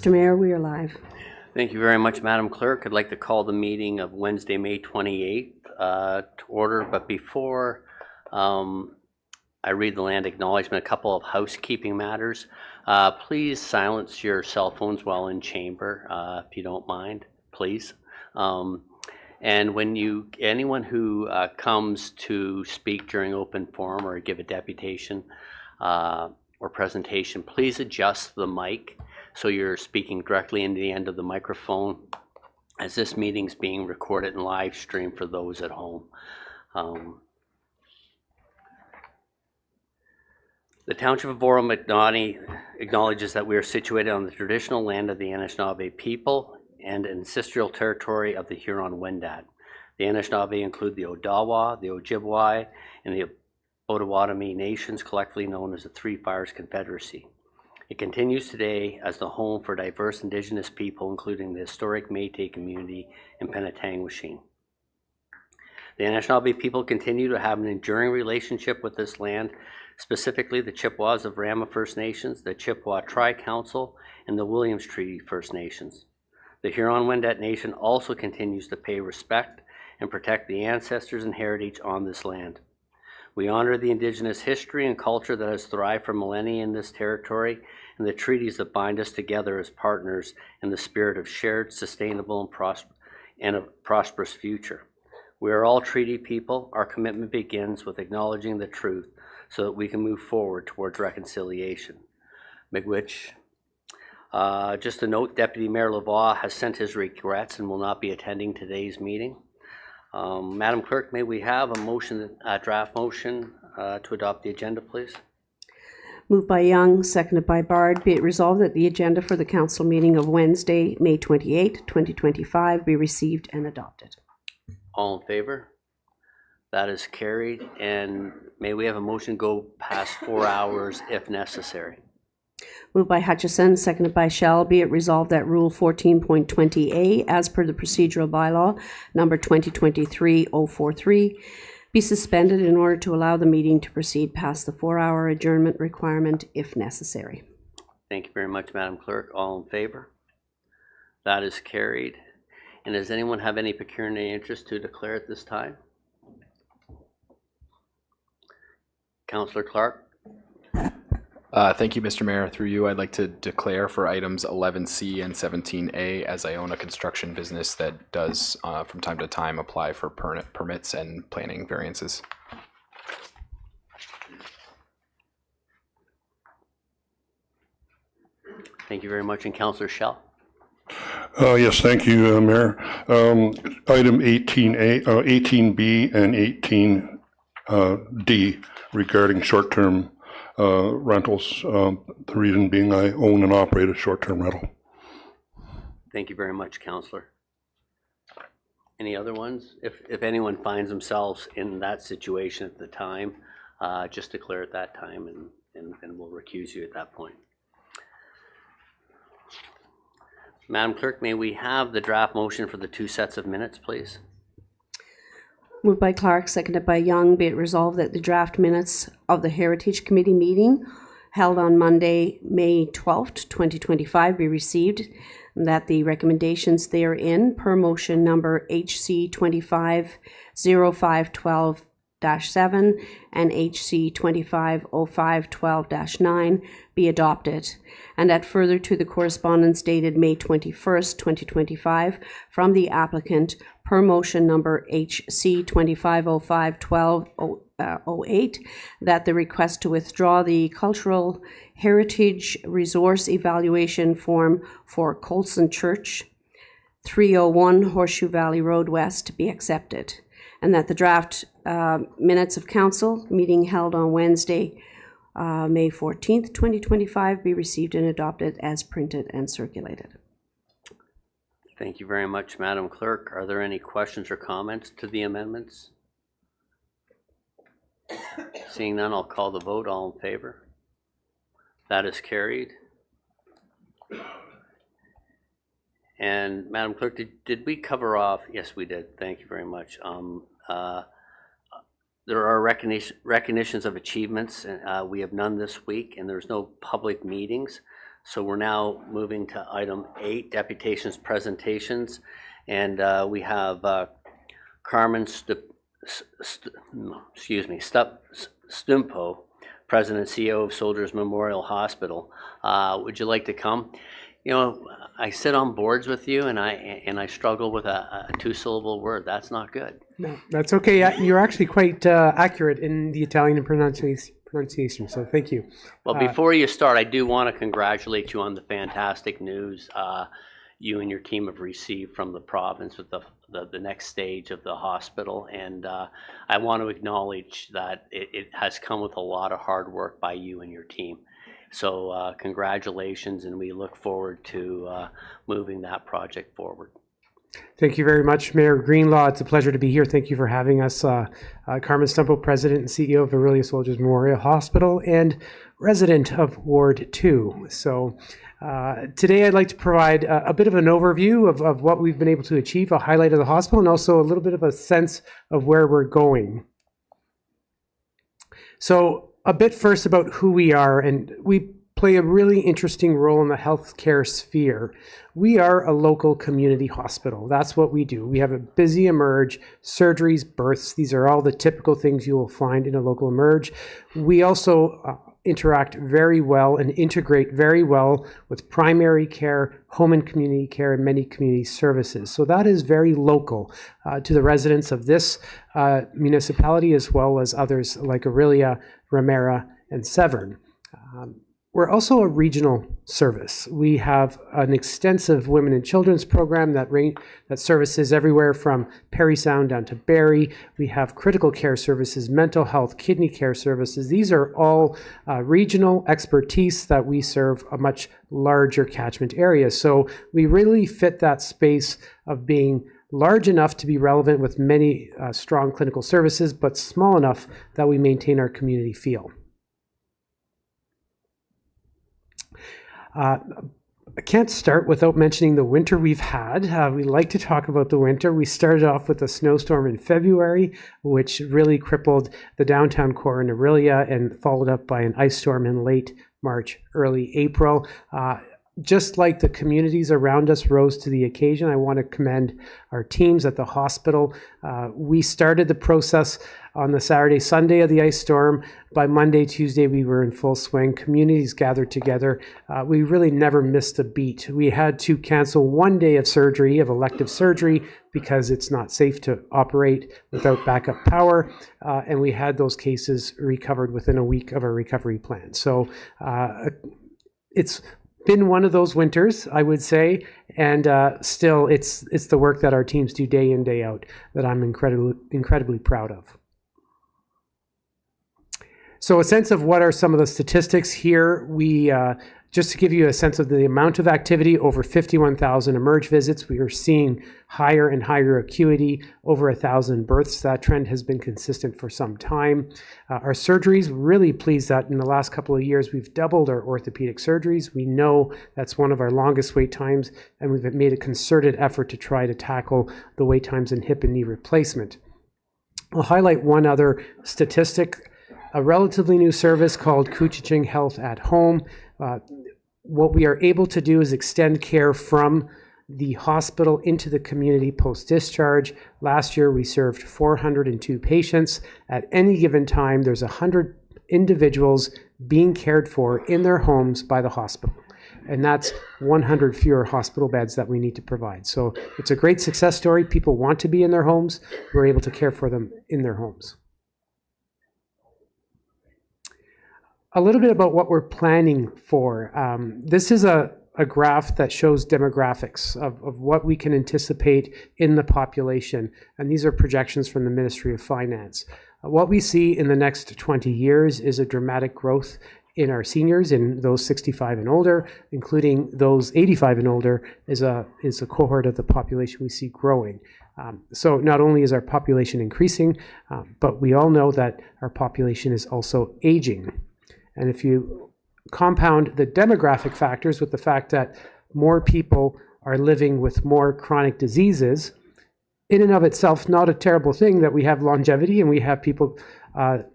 Mr. Mayor, we are live. Thank you very much, Madam Clerk. I'd like to call the meeting of Wednesday, May 28th to order, but before I read the land acknowledgement, a couple of housekeeping matters. Please silence your cell phones while in chamber, if you don't mind, please. And when anyone who comes to speak during open forum or give a deputation or presentation, please adjust the mic so you're speaking directly into the end of the microphone, as this meeting's being recorded and live streamed for those at home. The Township of Oro-Medonte acknowledges that we are situated on the traditional land of the Anishinaabe people and ancestral territory of the Huron-Wendat. The Anishinaabe include the Odawa, the Ojibwe, and the Potawatomi nations, collectively known as the Three Fires Confederacy. It continues today as the home for diverse Indigenous people, including the historic Métis community in Penetangwishing. The Anishinaabe people continue to have an enduring relationship with this land, specifically the Chippewas of Rama First Nations, the Chippewa Tri-Council, and the Williams Treaty First Nations. The Huron-Wendat Nation also continues to pay respect and protect the ancestors and heritage on this land. We honor the Indigenous history and culture that has thrived for millennia in this territory and the treaties that bind us together as partners in the spirit of shared, sustainable, and a prosperous future. We are all treaty people. Our commitment begins with acknowledging the truth so that we can move forward towards reconciliation. Miigwech. Just a note, Deputy Mayor Lavoie has sent his regrets and will not be attending today's meeting. Madam Clerk, may we have a motion, a draft motion to adopt the agenda, please? Moved by Young, seconded by Bard. Be it resolved that the agenda for the council meeting of Wednesday, May 28, 2025 be received and adopted. All in favor? That is carried. And may we have a motion go past 4 hours if necessary? Moved by Hutchison, seconded by Shell. Be it resolved that Rule 14.20A, as per the procedural bylaw number 2023-043, be suspended in order to allow the meeting to proceed past the 4-hour adjournment requirement if necessary. Thank you very much, Madam Clerk. All in favor? That is carried. And does anyone have any pecuniary interest to declare at this time? Councillor Clark. Thank you, Mr. Mayor. Through you, I'd like to declare for items 11C and 17A, as I own a construction business that does from time to time apply for permits and planning variances. Thank you very much. And Councillor Shell. Yes, thank you, Mayor. Item 18A, 18B and 18D regarding short-term rentals. The reason being I own and operate a short-term rental. Thank you very much, Councillor. Any other ones? If anyone finds themselves in that situation at the time, just declare at that time and we'll recuse you at that point. Madam Clerk, may we have the draft motion for the 2 sets of minutes, please? Moved by Clark, seconded by Young. Be it resolved that the draft minutes of the Heritage Committee meeting held on Monday, May 12th, 2025 be received, and that the recommendations therein per motion number HC 250512-7 and HC 250512-9 be adopted, and that further to the correspondence dated May 21st, 2025 from the applicant per motion number HC 250512-08, that the request to withdraw the Cultural Heritage Resource Evaluation Form for Colson Church, 301 Horseshoe Valley Road West be accepted, and that the draft minutes of council meeting held on Wednesday, May 14th, 2025 be received and adopted as printed and circulated. Thank you very much, Madam Clerk. Are there any questions or comments to the amendments? Seeing none, I'll call the vote. All in favor? That is carried. And Madam Clerk, did we cover off? Yes, we did. Thank you very much. There are recognitions of achievements. We have none this week, and there's no public meetings. So we're now moving to item 8, deputations presentations. And we have Carmen Stumpo, President CEO of Soldiers Memorial Hospital. Would you like to come? You know, I sit on boards with you, and I struggle with a 2-syllable word. That's not good. No, that's okay. You're actually quite accurate in the Italian pronunciation, so thank you. Well, before you start, I do want to congratulate you on the fantastic news you and your team have received from the province with the next stage of the hospital. And I want to acknowledge that it has come with a lot of hard work by you and your team. So congratulations, and we look forward to moving that project forward. Thank you very much, Mayor Greenlaw. It's a pleasure to be here. Thank you for having us. Carmen Stumpo, President and CEO of Orillia Soldiers Memorial Hospital and resident of Ward 2. So today I'd like to provide a bit of an overview of what we've been able to achieve, a highlight of the hospital, and also a little bit of a sense of where we're going. So a bit first about who we are, and we play a really interesting role in the healthcare sphere. We are a local community hospital. That's what we do. We have a busy emerge, surgeries, births. These are all the typical things you will find in a local emerge. We also interact very well and integrate very well with primary care, home and community care, and many community services. So that is very local to the residents of this municipality, as well as others like Orillia, Ramera, and Severn. We're also a regional service. We have an extensive women and children's program that services everywhere from Parry Sound down to Barrie. We have critical care services, mental health, kidney care services. These are all regional expertise that we serve a much larger catchment area. So we really fit that space of being large enough to be relevant with many strong clinical services, but small enough that we maintain our community feel. I can't start without mentioning the winter we've had. We like to talk about the winter. We started off with a snowstorm in February, which really crippled the downtown core in Orillia, and followed up by an ice storm in late March, early April. Just like the communities around us rose to the occasion, I want to commend our teams at the hospital. We started the process on the Saturday, Sunday of the ice storm. By Monday, Tuesday, we were in full swing. Communities gathered together. We really never missed a beat. We had to cancel one day of surgery, of elective surgery, because it's not safe to operate without backup power. And we had those cases recovered within a week of our recovery plan. So it's been one of those winters, I would say, and still it's the work that our teams do day in, day out that I'm incredibly proud of. So a sense of what are some of the statistics here. We just to give you a sense of the amount of activity, over 51,000 emerge visits. We are seeing higher and higher acuity, over 1,000 births. That trend has been consistent for some time. Our surgeries, really pleased that in the last couple of years, we've doubled our orthopedic surgeries. We know that's one of our longest wait times, and we've made a concerted effort to try to tackle the wait times in hip and knee replacement. I'll highlight one other statistic. A relatively new service called Kuchiching Health at Home. What we are able to do is extend care from the hospital into the community post-discharge. Last year, we served 402 patients. At any given time, there's 100 individuals being cared for in their homes by the hospital. And that's 100 fewer hospital beds that we need to provide. So it's a great success story. People want to be in their homes. We're able to care for them in their homes. A little bit about what we're planning for. This is a graph that shows demographics of what we can anticipate in the population. And these are projections from the Ministry of Finance. What we see in the next 20 years is a dramatic growth in our seniors, in those 65 and older, including those 85 and older, is a cohort of the population we see growing. So not only is our population increasing, but we all know that our population is also aging. And if you compound the demographic factors with the fact that more people are living with more chronic diseases, in and of itself, not a terrible thing that we have longevity and we have people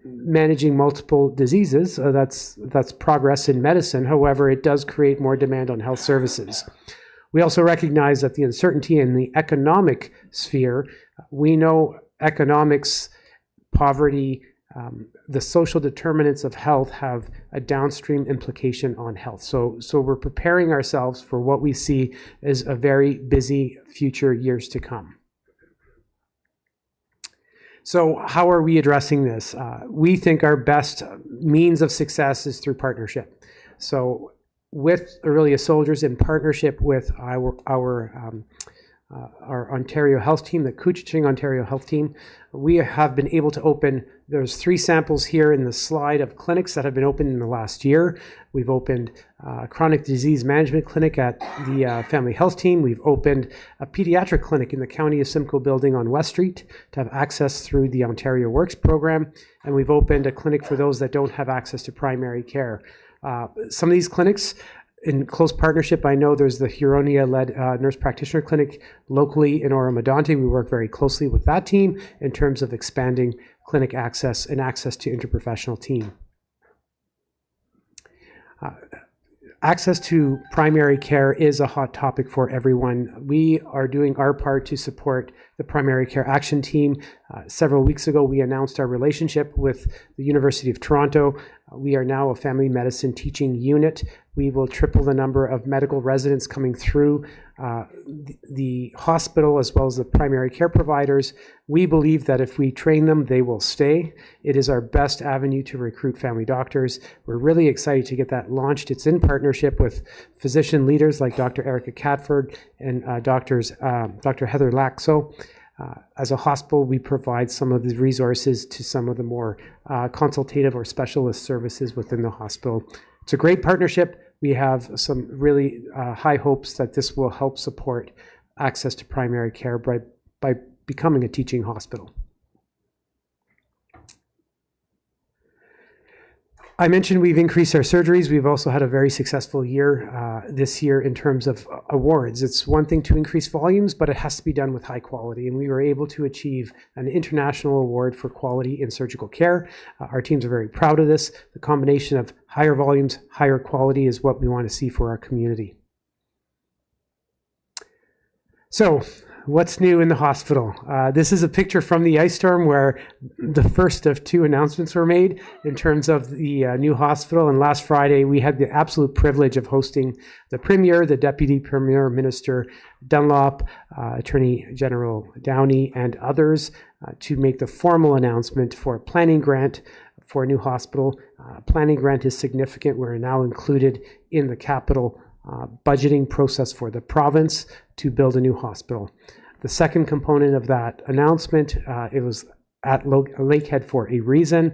managing multiple diseases. That's progress in medicine. However, it does create more demand on health services. We also recognize that the uncertainty in the economic sphere, we know economics, poverty, the social determinants of health have a downstream implication on health. So we're preparing ourselves for what we see as a very busy future years to come. So how are we addressing this? We think our best means of success is through partnership. So with Aurelia Soldiers, in partnership with our Ontario Health Team, the Couchiching Ontario Health Team, we have been able to open, there's 3 samples here in the slide of clinics that have been opened in the last year. We've opened a chronic disease management clinic at the Family Health Team. We've opened a pediatric clinic in the County of Simcoe building on West Street to have access through the Ontario Works program. And we've opened a clinic for those that don't have access to primary care. Some of these clinics, in close partnership, I know there's the Huronia-led nurse practitioner clinic locally in Oro-Medonte. We work very closely with that team in terms of expanding clinic access and access to interprofessional team. Access to primary care is a hot topic for everyone. We are doing our part to support the Primary Care Action Team. Several weeks ago, we announced our relationship with the University of Toronto. We are now a family medicine teaching unit. We will triple the number of medical residents coming through the hospital as well as the primary care providers. We believe that if we train them, they will stay. It is our best avenue to recruit family doctors. We're really excited to get that launched. It's in partnership with physician leaders like Dr. Erica Catford and Dr. Heather Laxo. As a hospital, we provide some of the resources to some of the more consultative or specialist services within the hospital. It's a great partnership. We have some really high hopes that this will help support access to primary care by becoming a teaching hospital. I mentioned we've increased our surgeries. We've also had a very successful year this year in terms of awards. It's one thing to increase volumes, but it has to be done with high quality. And we were able to achieve an international award for quality in surgical care. Our teams are very proud of this. The combination of higher volumes, higher quality is what we want to see for our community. So, what's new in the hospital? This is a picture from the ice storm where the first of 2 announcements were made in terms of the new hospital. And last Friday, we had the absolute privilege of hosting the Premier, the Deputy Premier, Minister Dunlop, Attorney General Downey, and others to make the formal announcement for a planning grant for a new hospital. Planning grant is significant. We're now included in the capital budgeting process for the province to build a new hospital. The second component of that announcement, it was at Lakehead for a reason.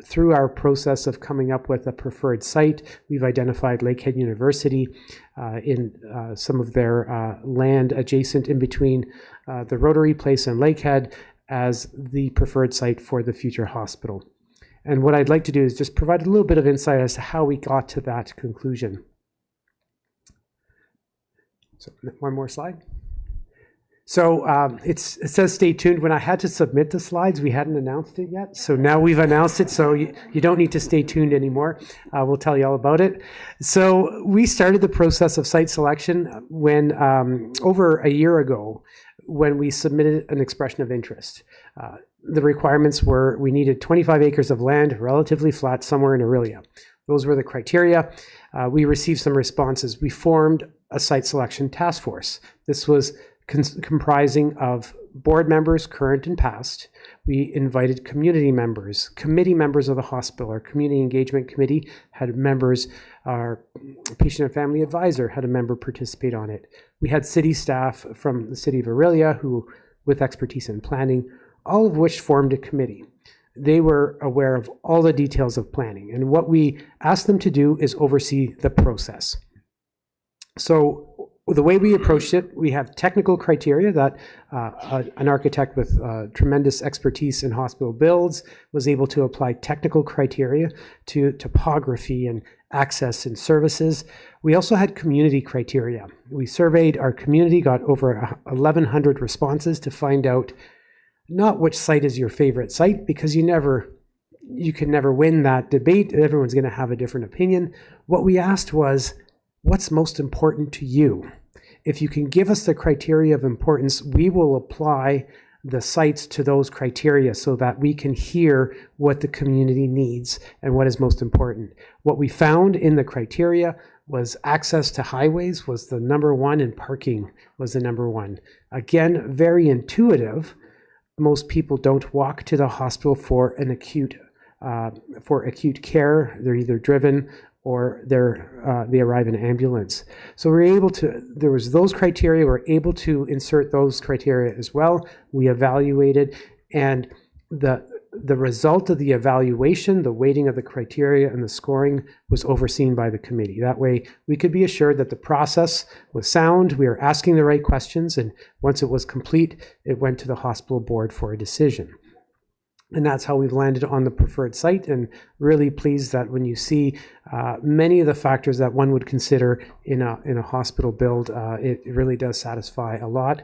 Through our process of coming up with a preferred site, we've identified Lakehead University in some of their land adjacent in between the Rotary Place and Lakehead as the preferred site for the future hospital. And what I'd like to do is just provide a little bit of insight as to how we got to that conclusion. So one more slide. So it says stay tuned. When I had to submit the slides, we hadn't announced it yet. So now we've announced it, so you don't need to stay tuned anymore. We'll tell you all about it. So we started the process of site selection when over a year ago when we submitted an expression of interest. The requirements were we needed 25 acres of land, relatively flat, somewhere in Aurelia. Those were the criteria. We received some responses. We formed a site selection task force. This was comprising of board members, current and past. We invited community members, committee members of the hospital. Our community engagement committee had members. Our patient and family advisor had a member participate on it. We had city staff from the city of Aurelia who, with expertise in planning, all of which formed a committee. They were aware of all the details of planning, and what we asked them to do is oversee the process. So the way we approached it, we have technical criteria that an architect with tremendous expertise in hospital builds was able to apply technical criteria to topography and access and services. We also had community criteria. We surveyed our community, got over 1,100 responses to find out not which site is your favorite site, because you never you can never win that debate. Everyone's going to have a different opinion. What we asked was, what's most important to you? If you can give us the criteria of importance, we will apply the sites to those criteria so that we can hear what the community needs and what is most important. What we found in the criteria was access to highways was the number one, and parking was the number one. Again, very intuitive. Most people don't walk to the hospital for an acute care. They're either driven or they arrive in an ambulance. So we're able to, there was those criteria, we're able to insert those criteria as well. We evaluated, and the result of the evaluation, the weighting of the criteria and the scoring was overseen by the committee. That way we could be assured that the process was sound, we were asking the right questions, and once it was complete, it went to the hospital board for a decision. And that's how we've landed on the preferred site, and really pleased that when you see many of the factors that one would consider in a hospital build, it really does satisfy a lot.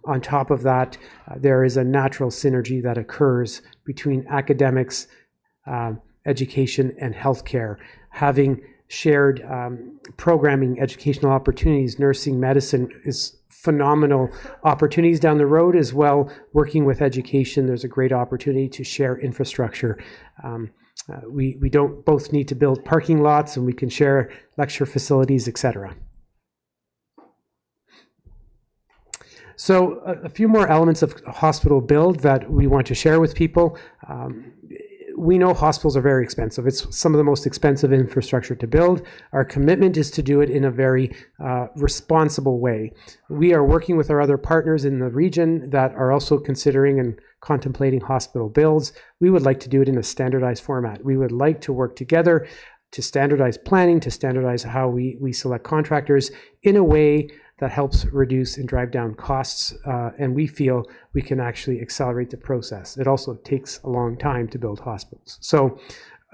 On top of that, there is a natural synergy that occurs between academics, education, and healthcare. Having shared programming, educational opportunities, nursing, medicine is phenomenal opportunities down the road as well. Working with education, there's a great opportunity to share infrastructure. We don't both need to build parking lots, and we can share lecture facilities, etc. So a few more elements of hospital build that we want to share with people. We know hospitals are very expensive. It's some of the most expensive infrastructure to build. Our commitment is to do it in a very responsible way. We are working with our other partners in the region that are also considering and contemplating hospital builds. We would like to do it in a standardized format. We would like to work together to standardize planning, to standardize how we select contractors in a way that helps reduce and drive down costs, and we feel we can actually accelerate the process. It also takes a long time to build hospitals. So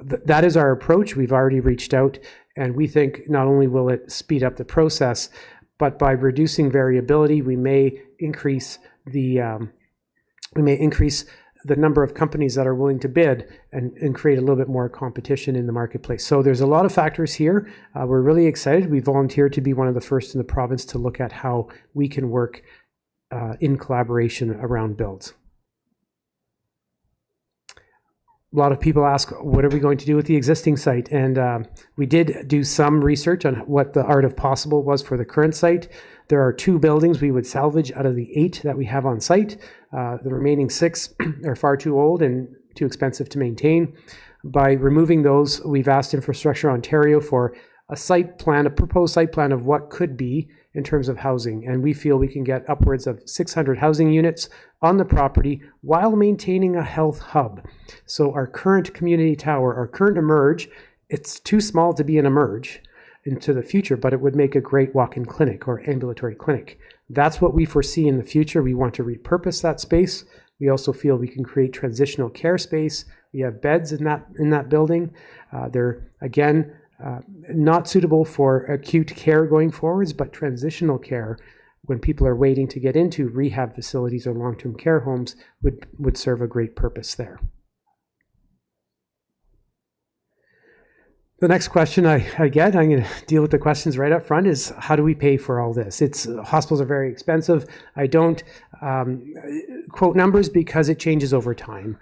that is our approach. We've already reached out, and we think not only will it speed up the process, but by reducing variability, we may increase the number of companies that are willing to bid and create a little bit more competition in the marketplace. So there's a lot of factors here. We're really excited. We volunteered to be one of the first in the province to look at how we can work in collaboration around builds. A lot of people ask, what are we going to do with the existing site? And we did do some research on what the art of possible was for the current site. There are 2 buildings we would salvage out of the 8 that we have on site. The remaining 6 are far too old and too expensive to maintain. By removing those, we've asked Infrastructure Ontario for a site plan, a proposed site plan of what could be in terms of housing. And we feel we can get upwards of 600 housing units on the property while maintaining a health hub. So our current community tower, our current emerge, it's too small to be an emerge into the future, but it would make a great walk-in clinic or ambulatory clinic. That's what we foresee in the future. We want to repurpose that space. We also feel we can create transitional care space. We have beds in that building. They're, again, not suitable for acute care going forwards, but transitional care when people are waiting to get into rehab facilities or long-term care homes would serve a great purpose there. The next question I get, I'm going to deal with the questions right up front, is how do we pay for all this? Hospitals are very expensive. I don't quote numbers because it changes over time.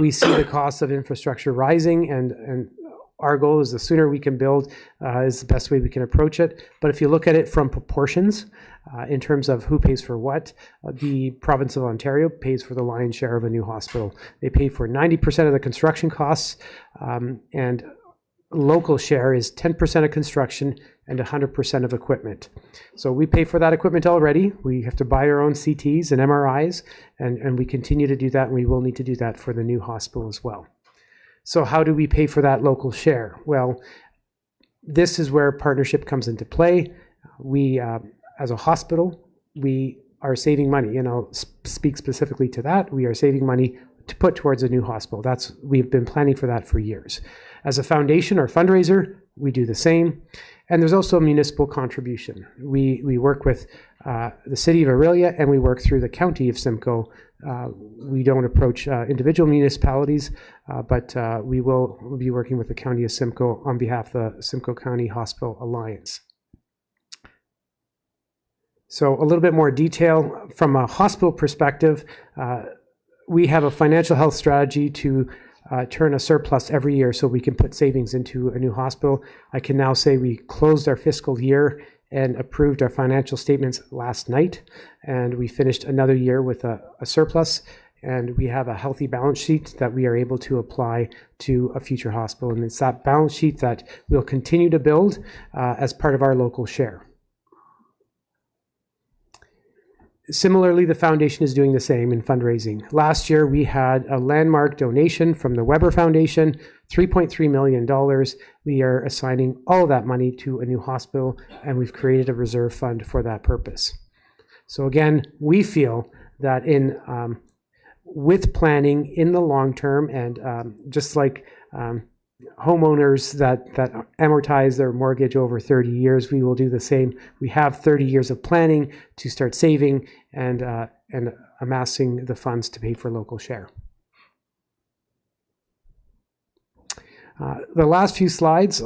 We see the cost of infrastructure rising, and our goal is the sooner we can build is the best way we can approach it. But if you look at it from proportions, in terms of who pays for what, the province of Ontario pays for the lion's share of a new hospital. They pay for 90% of the construction costs, and local share is 10% of construction and 100% of equipment. So we pay for that equipment already. We have to buy our own CTs and MRIs, and we continue to do that, and we will need to do that for the new hospital as well. So how do we pay for that local share? Well, this is where partnership comes into play. We, as a hospital, we are saving money, and I'll speak specifically to that. We are saving money to put towards a new hospital. We've been planning for that for years. As a foundation or fundraiser, we do the same. And there's also a municipal contribution. We work with the city of Orillia, and we work through the county of Simcoe we don't approach individual municipalities, but we will be working with the County of Simcoe on behalf of the Simcoe County Hospital Alliance. So a little bit more detail from a hospital perspective. We have a financial health strategy to turn a surplus every year so we can put savings into a new hospital. I can now say we closed our fiscal year and approved our financial statements last night, and we finished another year with a surplus, and we have a healthy balance sheet that we are able to apply to a future hospital. And it's that balance sheet that we'll continue to build as part of our local share. Similarly, the foundation is doing the same in fundraising. Last year, we had a landmark donation from the Weber Foundation, $3.3 million. We are assigning all of that money to a new hospital, and we've created a reserve fund for that purpose. So again, we feel that with planning in the long term, and just like homeowners that amortize their mortgage over 30 years, we will do the same. We have 30 years of planning to start saving and amassing the funds to pay for local share. The last few slides,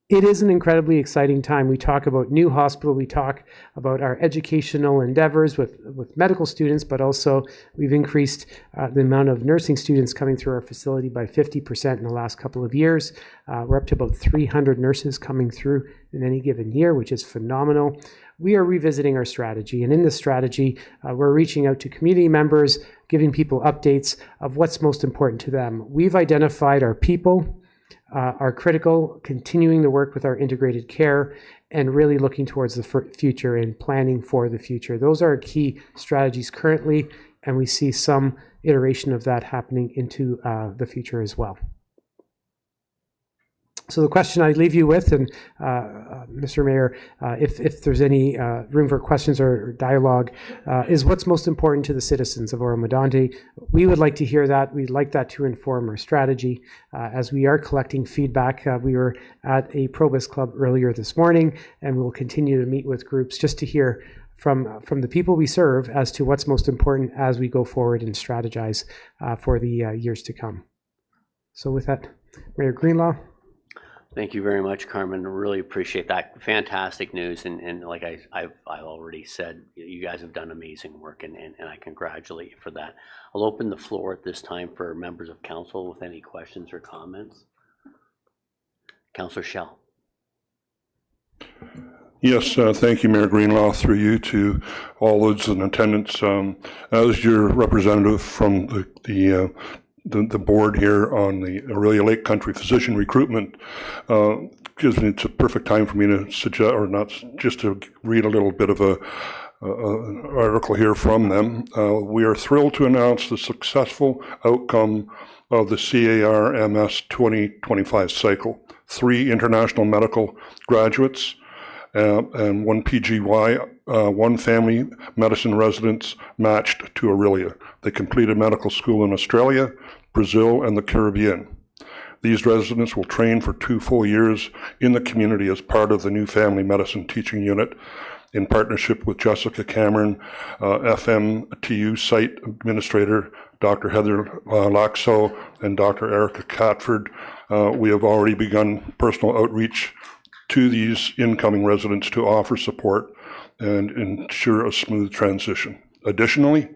it is an incredibly exciting time. We talk about new hospital, we talk about our educational endeavors with medical students, but also we've increased the amount of nursing students coming through our facility by 50% in the last couple of years. We're up to about 300 nurses coming through in any given year, which is phenomenal. We are revisiting our strategy, and in this strategy, we're reaching out to community members, giving people updates of what's most important to them. We've identified our people are critical, continuing to work with our integrated care, and really looking towards the future and planning for the future. Those are our key strategies currently, and we see some iteration of that happening into the future as well. So the question I leave you with, and Mr. Mayor, if there's any room for questions or dialogue, is what's most important to the citizens of Oro-Medonte. We would like to hear that. We'd like that to inform our strategy. As we are collecting feedback, we were at a Probus Club earlier this morning, and we'll continue to meet with groups just to hear from the people we serve as to what's most important as we go forward and strategize for the years to come. So with that, Mayor Greenlaw. Thank you very much, Carmen. Really appreciate that. Fantastic news. And like I've already said, you guys have done amazing work, and I congratulate you for that. I'll open the floor at this time for members of council with any questions or comments. Councillor Schell. Yes, thank you, Mayor Greenlaw, through you to all those in attendance. As your representative from the board here on the Orillia Lake Country physician recruitment, gives me, it's a perfect time for me to suggest, or not, just to read a little bit of an article here from them. We are thrilled to announce the successful outcome of the CAR-MS 2025 cycle. 3 international medical graduates and 1 PGY, 1 family medicine residents matched to Orillia. They completed medical school in Australia, Brazil, and the Caribbean. These residents will train for 2 full years in the community as part of the new family medicine teaching unit in partnership with Jessica Cameron, FMTU site administrator, Dr. Heather Laxo, and Dr. Erica Catford. We have already begun personal outreach to these incoming residents to offer support and ensure a smooth transition. Additionally,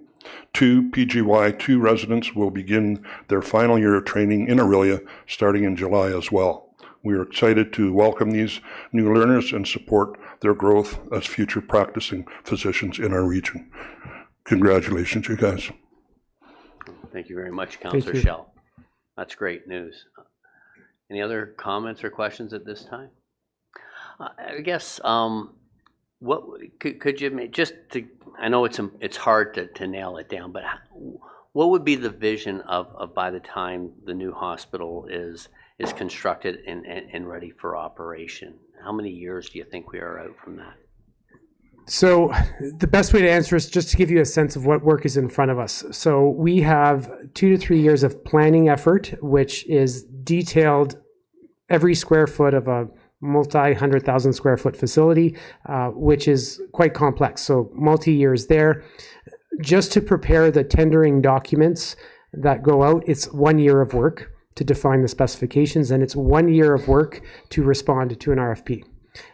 2 PGY2 residents will begin their final year of training in Orillia starting in July as well. We are excited to welcome these new learners and support their growth as future practicing physicians in our region. Congratulations, you guys. Thank you very mumuch, Councillor Schell. That's great news. Any other comments or questions at this time? I guess what could you just to, I know it's hard to nail it down, but what would be the vision of by the time the new hospital is constructed and ready for operation? How many years do you think we are out from that? So the best way to answer is just to give you a sense of what work is in front of us. So we have 2 to 3 years of planning effort, which is detailed every square foot of a multi-100,000 square foot facility, which is quite complex. So multi-years there. just to prepare the tendering documents that go out, it's 1 year of work to define the specifications, and it's 1 year of work to respond to an RFP.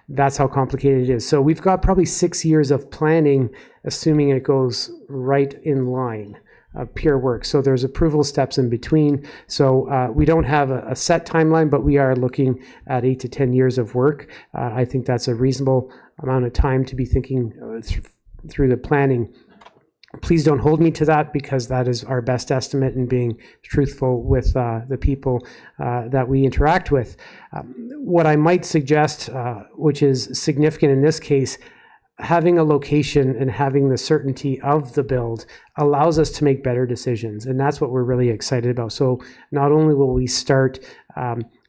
That's how complicated it is. So we've got probably 6 years of planning, assuming it goes right in line of pure work. So there's approval steps in between. So we don't have a set timeline, but we are looking at 8 to 10 years of work. I think that's a reasonable amount of time to be thinking through the planning. Please don't hold me to that, because that is our best estimate in being truthful with the people that we interact with. What I might suggest, which is significant in this case, having a location and having the certainty of the build allows us to make better decisions. And that's what we're really excited about. So not only will we start,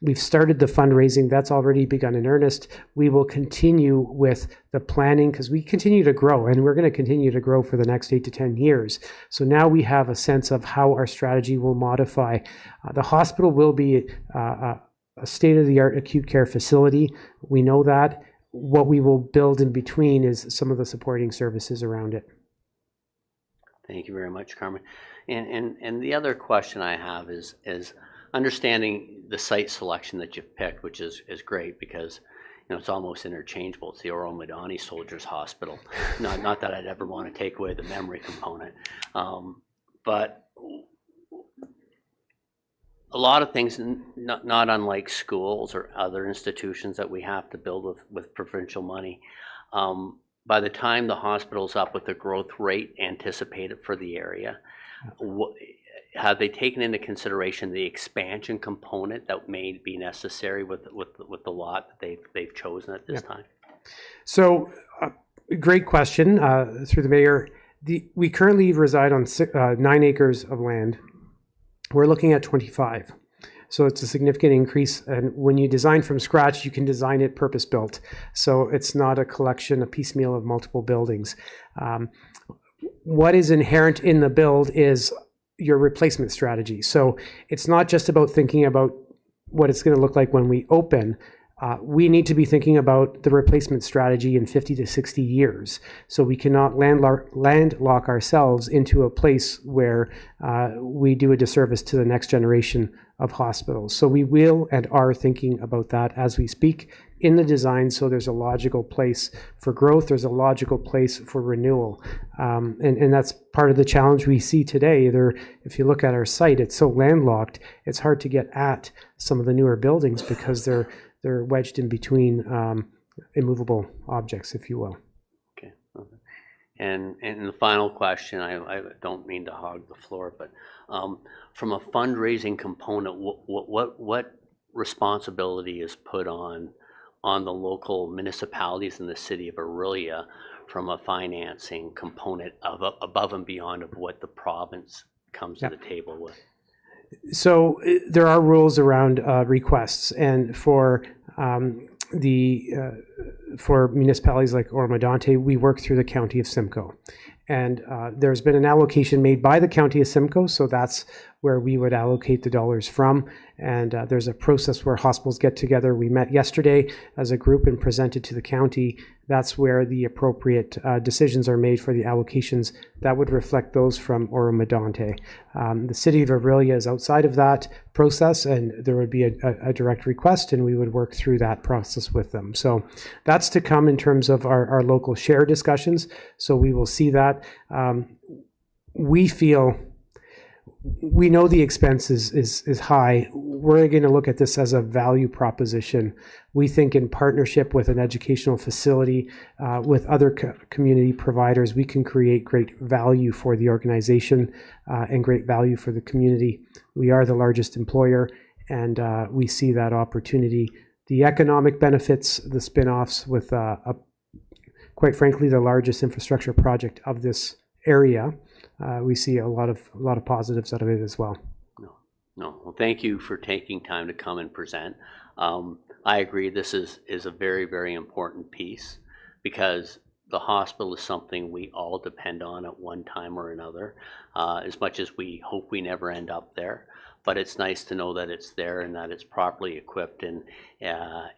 we've started the fundraising, that's already begun in earnest. We will continue with the planning, because we continue to grow, and we're going to continue to grow for the next 8 to 10 years. So now we have a sense of how our strategy will modify. The hospital will be a state-of-the-art acute care facility. We know that. What we will build in between is some of the supporting services around it. Thank you very much, Carmen. And the other question I have is understanding the site selection that you've picked, which is great, because it's almost interchangeable. It's the Oro-Medonte Soldiers Hospital. Not that I'd ever want to take away the memory component, but a lot of things, not unlike schools or other institutions that we have to build with provincial money, by the time the hospital's up with the growth rate anticipated for the area, have they taken into consideration the expansion component that may be necessary with the lot that they've chosen at this time? So, great question through the mayor. We currently reside on 9 acres of land. We're looking at 25. So it's a significant increase. And when you design from scratch, you can design it purpose-built. So it's not a collection, a piecemeal of multiple buildings. What is inherent in the build is your replacement strategy. So it's not just about thinking about what it's going to look like when we open. We need to be thinking about the replacement strategy in 50 to 60 years. So we cannot landlock ourselves into a place where we do a disservice to the next generation of hospitals. So we will and are thinking about that as we speak in the design. So there's a logical place for growth. There's a logical place for renewal. And that's part of the challenge we see today. If you look at our site, it's so landlocked, it's hard to get at some of the newer buildings because they're wedged in between immovable objects, if you will. Okay. And the final question, I don't mean to hog the floor, but from a fundraising component, what responsibility is put on the local municipalities in the city of Orillia from a financing component above and beyond of what the province comes to the table with? So there are rules around requests, and for municipalities like Oro-Medonte, we work through the County of Simcoe. And there's been an allocation made by the County of Simcoe, so that's where we would allocate the dollars from. And there's a process where hospitals get together. We met yesterday as a group and presented to the county. That's where the appropriate decisions are made for the allocations that would reflect those from Oro-Medonte. The city of Orillia is outside of that process, and there would be a direct request, and we would work through that process with them. So that's to come in terms of our local share discussions. So we will see that. We know the expense is high. We're going to look at this as a value proposition. We think in partnership with an educational facility, with other community providers, we can create great value for the organization and great value for the community. We are the largest employer, and we see that opportunity. The economic benefits, the spin-offs with, quite frankly, the largest infrastructure project of this area, we see a lot of positives out of it as well. No. Well, thank you for taking time to come and present. I agree. This is a very, very important piece, because the hospital is something we all depend on at one time or another. As much as we hope we never end up there, but it's nice to know that it's there and that it's properly equipped and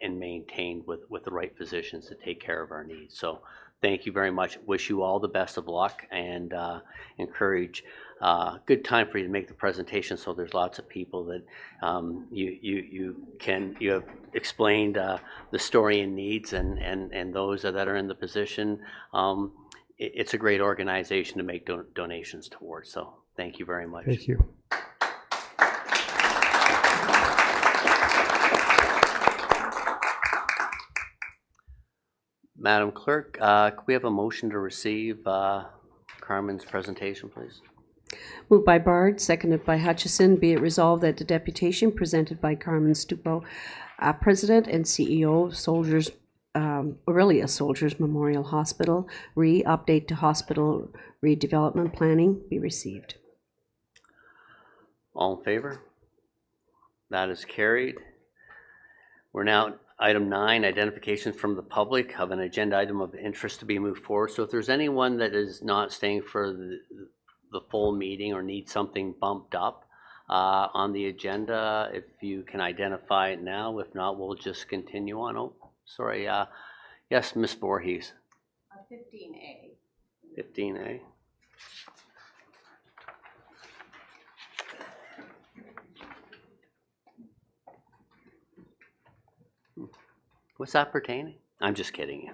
maintained with the right physicians to take care of our needs. So thank you very much. Wish you all the best of luck, and encourage good time for you to make the presentation, so there's lots of people that you have explained the story and needs, and those that are in the position. It's a great organization to make donations towards, so thank you very much. Thank you. Madam Clerk, could we have a motion to receive Carmen's presentation, please? Moved by Bard, seconded by Hutchison. Be it resolved that the deputation presented by Carmen Stupo, President and CEO of Soldiers, Aurelia Soldiers Memorial Hospital, update to hospital redevelopment planning, be received. All in favor? That is carried. We're now item 9, identification from the public of an agenda item of interest to be moved forward. So if there's anyone that is not staying for the full meeting or needs something bumped up on the agenda, if you can identify it now. If not, we'll just continue on. Oh, sorry. Yes, Ms. Voorhees. 15A. 15A. What's that pertaining? I'm just kidding you.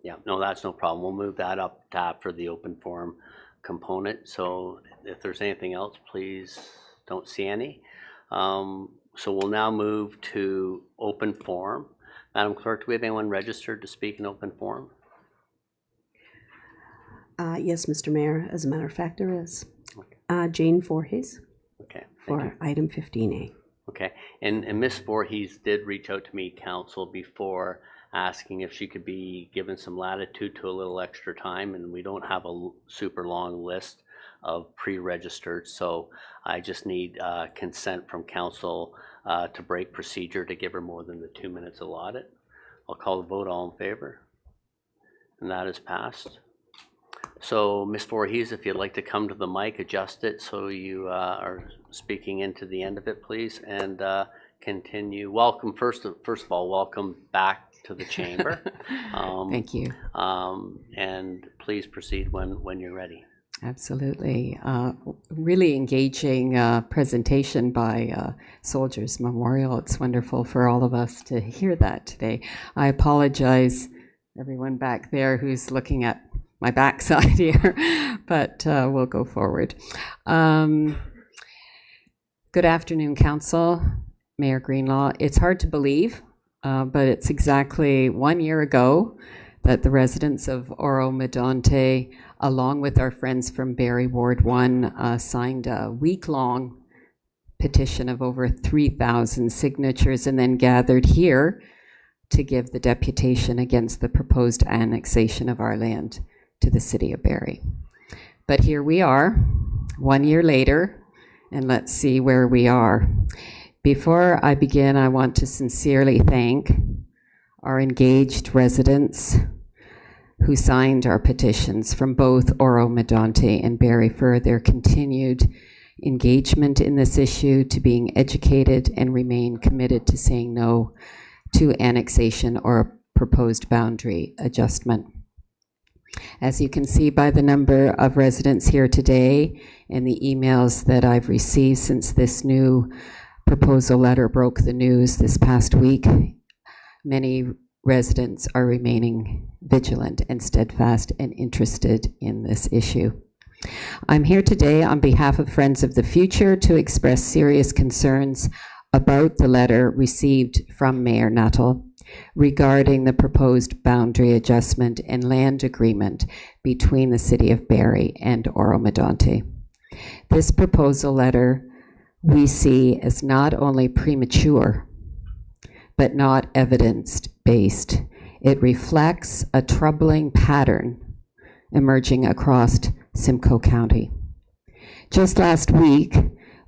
Yeah, no, that's no problem. We'll move that up top for the open forum component. So if there's anything else, please, don't see any. So we'll now move to open forum. Madam Clerk, do we have anyone registered to speak in open forum? Yes, Mr. Mayor. As a matter of fact, there is. Jane Voorhees. Okay. For item 15A. Okay, and Ms. Voorhees did reach out to me, council, before asking if she could be given some latitude to a little extra time, and we don't have a super long list of pre-registered, so I just need consent from council to break procedure to give her more than the 2 minutes allotted. I'll call the vote. All in favor? And that is passed. So, Ms. Voorhees, if you'd like to come to the mic, adjust it so you are speaking into the end of it, please, and continue. Welcome, first of all, welcome back to the chamber. Thank you. And please proceed when you're ready. Absolutely. Really engaging presentation by Soldiers Memorial. It's wonderful for all of us to hear that today. I apologize, everyone back there who's looking at my backside here, but we'll go forward. Good afternoon, Council, Mayor Greenlaw. It's hard to believe, but it's exactly 1 year ago that the residents of Oro-Medonte, along with our friends from Barrie Ward 1, signed a week-long petition of over 3,000 signatures and then gathered here to give the deputation against the proposed annexation of our land to the city of Barrie. But here we are, 1 year later, and let's see where we are. Before I begin, I want to sincerely thank our engaged residents who signed our petitions from both Oro-Medonte and Barrie for their continued engagement in this issue, to being educated and remain committed to saying no to annexation or proposed boundary adjustment. As you can see by the number of residents here today and the emails that I've received since this new proposal letter broke the news this past week, many residents are remaining vigilant and steadfast and interested in this issue. I'm here today on behalf of Friends of the Future to express serious concerns about the letter received from Mayor Nuttall regarding the proposed boundary adjustment and land agreement between the city of Barrie and Oro-Medonte. This proposal letter we see as not only premature, but not evidence-based. It reflects a troubling pattern emerging across Simcoe County. Just last week,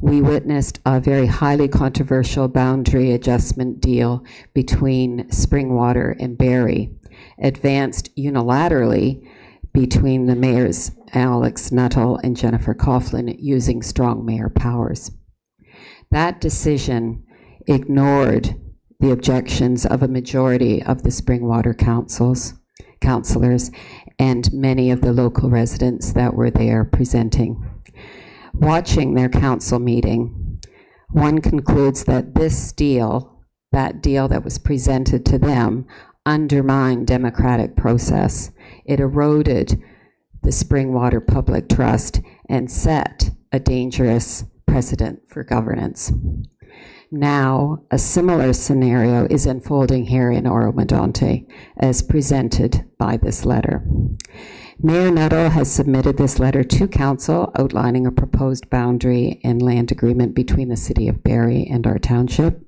we witnessed a very highly controversial boundary adjustment deal between Springwater and Barrie, advanced unilaterally between the mayors Alex Nuttall and Jennifer Coughlin using strong mayor powers. That decision ignored the objections of a majority of the Springwater councillors and many of the local residents that were there presenting. Watching their council meeting, one concludes that this deal, that deal that was presented to them, undermined democratic process. It eroded the Springwater Public Trust and set a dangerous precedent for governance. Now, a similar scenario is unfolding here in Oro-Medonte, as presented by this letter. Mayor Nuttall has submitted this letter to Council outlining a proposed boundary and land agreement between the City of Barrie and our township.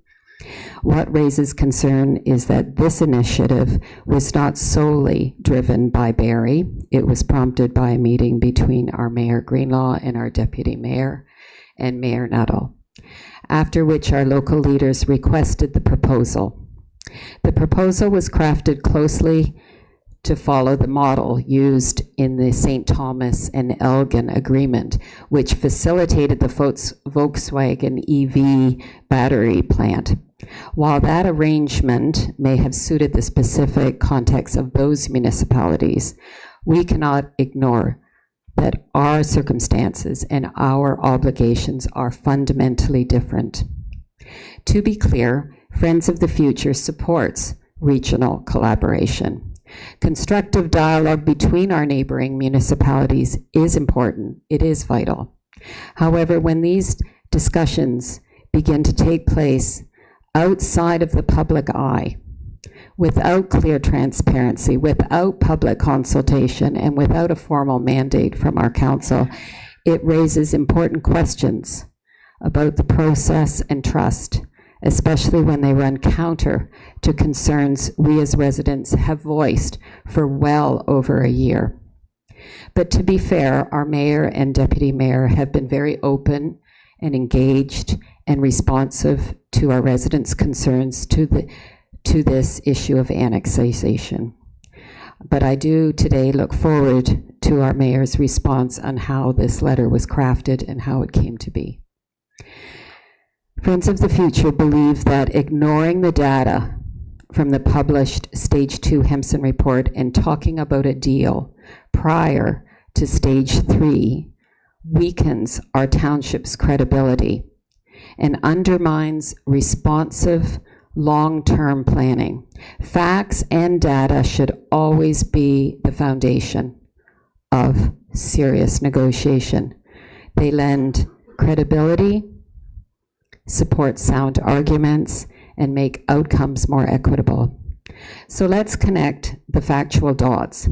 What raises concern is that this initiative was not solely driven by Barrie. It was prompted by a meeting between our Mayor Greenlaw and our Deputy Mayor and Mayor Nuttall, after which our local leaders requested the proposal. The proposal was crafted closely to follow the model used in the St. Thomas and Elgin agreement, which facilitated the Volkswagen EV battery plant. While that arrangement may have suited the specific context of those municipalities, we cannot ignore that our circumstances and our obligations are fundamentally different. To be clear, Friends of the Future supports regional collaboration. Constructive dialogue between our neighboring municipalities is important. It is vital. However, when these discussions begin to take place outside of the public eye, without clear transparency, without public consultation, and without a formal mandate from our council, it raises important questions about the process and trust, especially when they run counter to concerns we as residents have voiced for well over a year. But to be fair, our mayor and deputy mayor have been very open and engaged and responsive to our residents' concerns to this issue of annexation. But I do today look forward to our mayor's response on how this letter was crafted and how it came to be. Friends of the Future believe that ignoring the data from the published Stage 2 Hempson report and talking about a deal prior to Stage 3 weakens our township's credibility and undermines responsive long-term planning. Facts and data should always be the foundation of serious negotiation. They lend credibility, support sound arguments, and make outcomes more equitable. So let's connect the factual dots.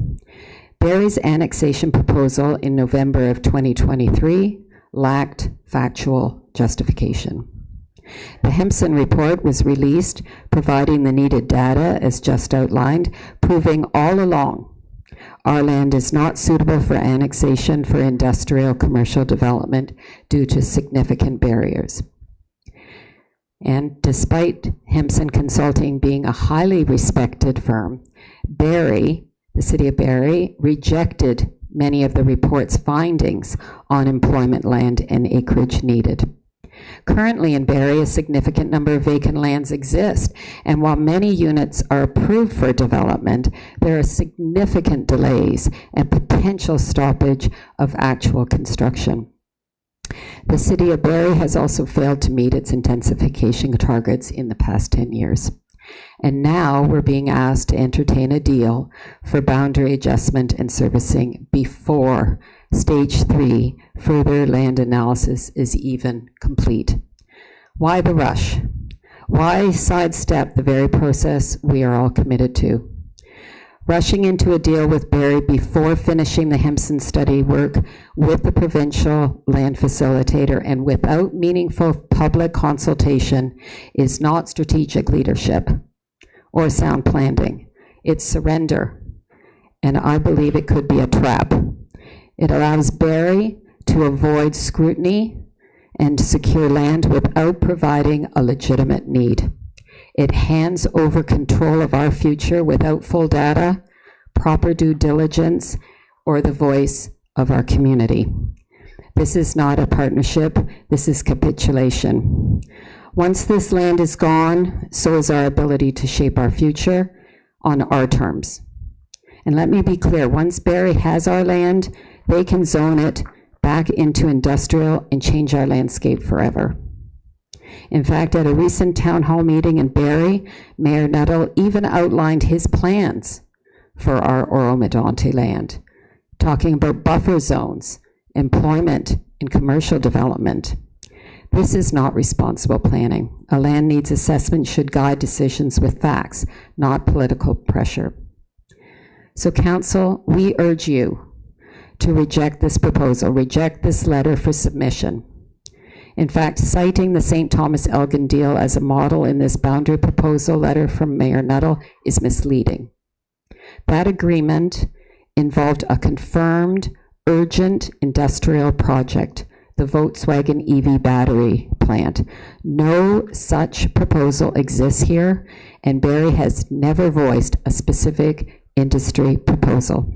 Barrie's annexation proposal in November of 2023 lacked factual justification. The Hempson report was released, providing the needed data as just outlined, proving all along our land is not suitable for annexation for industrial commercial development due to significant barriers. And despite Hempson Consulting being a highly respected firm, Barrie, the City of Barrie, rejected many of the report's findings on employment land and acreage needed. Currently in Barrie, a significant number of vacant lands exist, and while many units are approved for development, there are significant delays and potential stoppage of actual construction. The City of Barrie has also failed to meet its intensification targets in the past 10 years. And now we're being asked to entertain a deal for boundary adjustment and servicing before Stage 3 further land analysis is even complete. Why the rush? Why sidestep the very process we are all committed to? Rushing into a deal with Barrie before finishing the Hempson study work with the provincial land facilitator and without meaningful public consultation is not strategic leadership or sound planning. It's surrender, and I believe it could be a trap. It allows Barrie to avoid scrutiny and secure land without providing a legitimate need. It hands over control of our future without full data, proper due diligence, or the voice of our community. This is not a partnership, this is capitulation. Once this land is gone, so is our ability to shape our future on our terms. And let me be clear, once Barrie has our land, they can zone it back into industrial and change our landscape forever. In fact, at a recent town hall meeting in Barrie, Mayor Nuttall even outlined his plans for our Oro-Medonte land, talking about buffer zones, employment, and commercial development. This is not responsible planning. A land needs assessment should guide decisions with facts, not political pressure. So Council, we urge you to reject this proposal, reject this letter for submission. In fact, citing the St. Thomas Elgin deal as a model in this boundary proposal letter from Mayor Nuttall is misleading. That agreement involved a confirmed, urgent industrial project, the Volkswagen EV battery plant. No such proposal exists here, and Barrie has never voiced a specific industry proposal.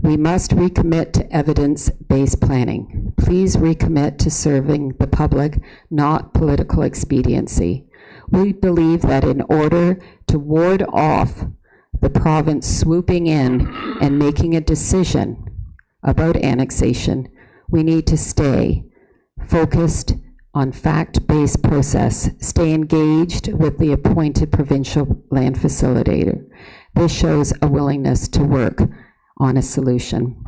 We must recommit to evidence-based planning. Please recommit to serving the public, not political expediency. We believe that in order to ward off the province swooping in and making a decision about annexation, we need to stay focused on fact-based process, stay engaged with the appointed provincial land facilitator. This shows a willingness to work on a solution.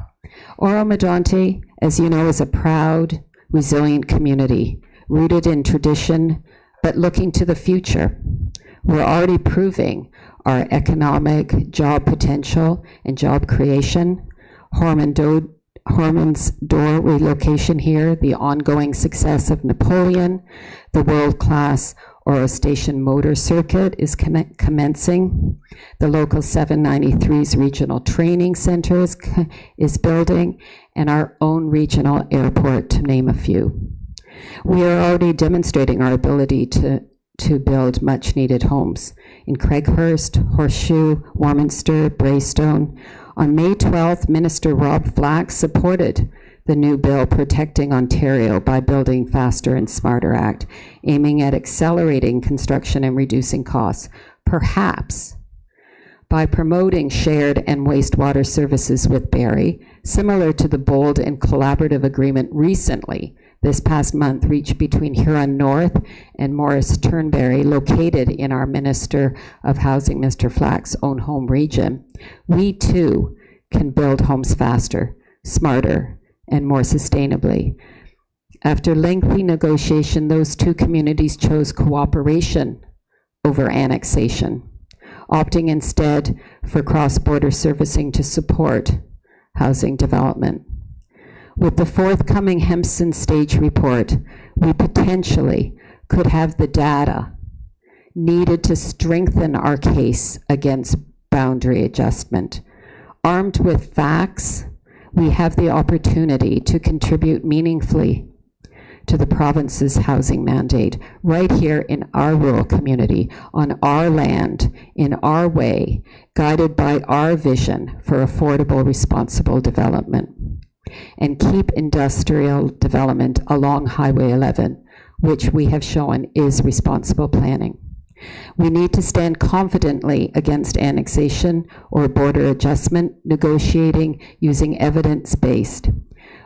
Oro-Medonte, as you know, is a proud, resilient community, rooted in tradition, but looking to the future. We're already proving our economic job potential and job creation. Horman's Door relocation here, the ongoing success of Napoleon, the world-class Oro Station Motor Circuit is commencing. The local 793's regional training center is building, and our own regional airport, to name a few. We are already demonstrating our ability to build much-needed homes in Craighurst, Horseshoe, Warminster, Braystone. On May 12th, Minister Rob Flack supported the new bill protecting Ontario by Building Faster and Smarter Act, aiming at accelerating construction and reducing costs, perhaps by promoting shared and wastewater services with Barrie, similar to the bold and collaborative agreement recently, this past month, reached between Huron North and Morris Turnberry, located in our Minister of Housing, Mr. Flack's own home region. We too can build homes faster, smarter, and more sustainably. After lengthy negotiation, those two communities chose cooperation over annexation, opting instead for cross-border servicing to support housing development. With the forthcoming Hempson Stage report, we potentially could have the data needed to strengthen our case against boundary adjustment. Armed with facts, we have the opportunity to contribute meaningfully to the province's housing mandate right here in our rural community, on our land, in our way, guided by our vision for affordable, responsible development. And keep industrial development along Highway 11, which we have shown is responsible planning. We need to stand confidently against annexation or border adjustment, negotiating using evidence-based.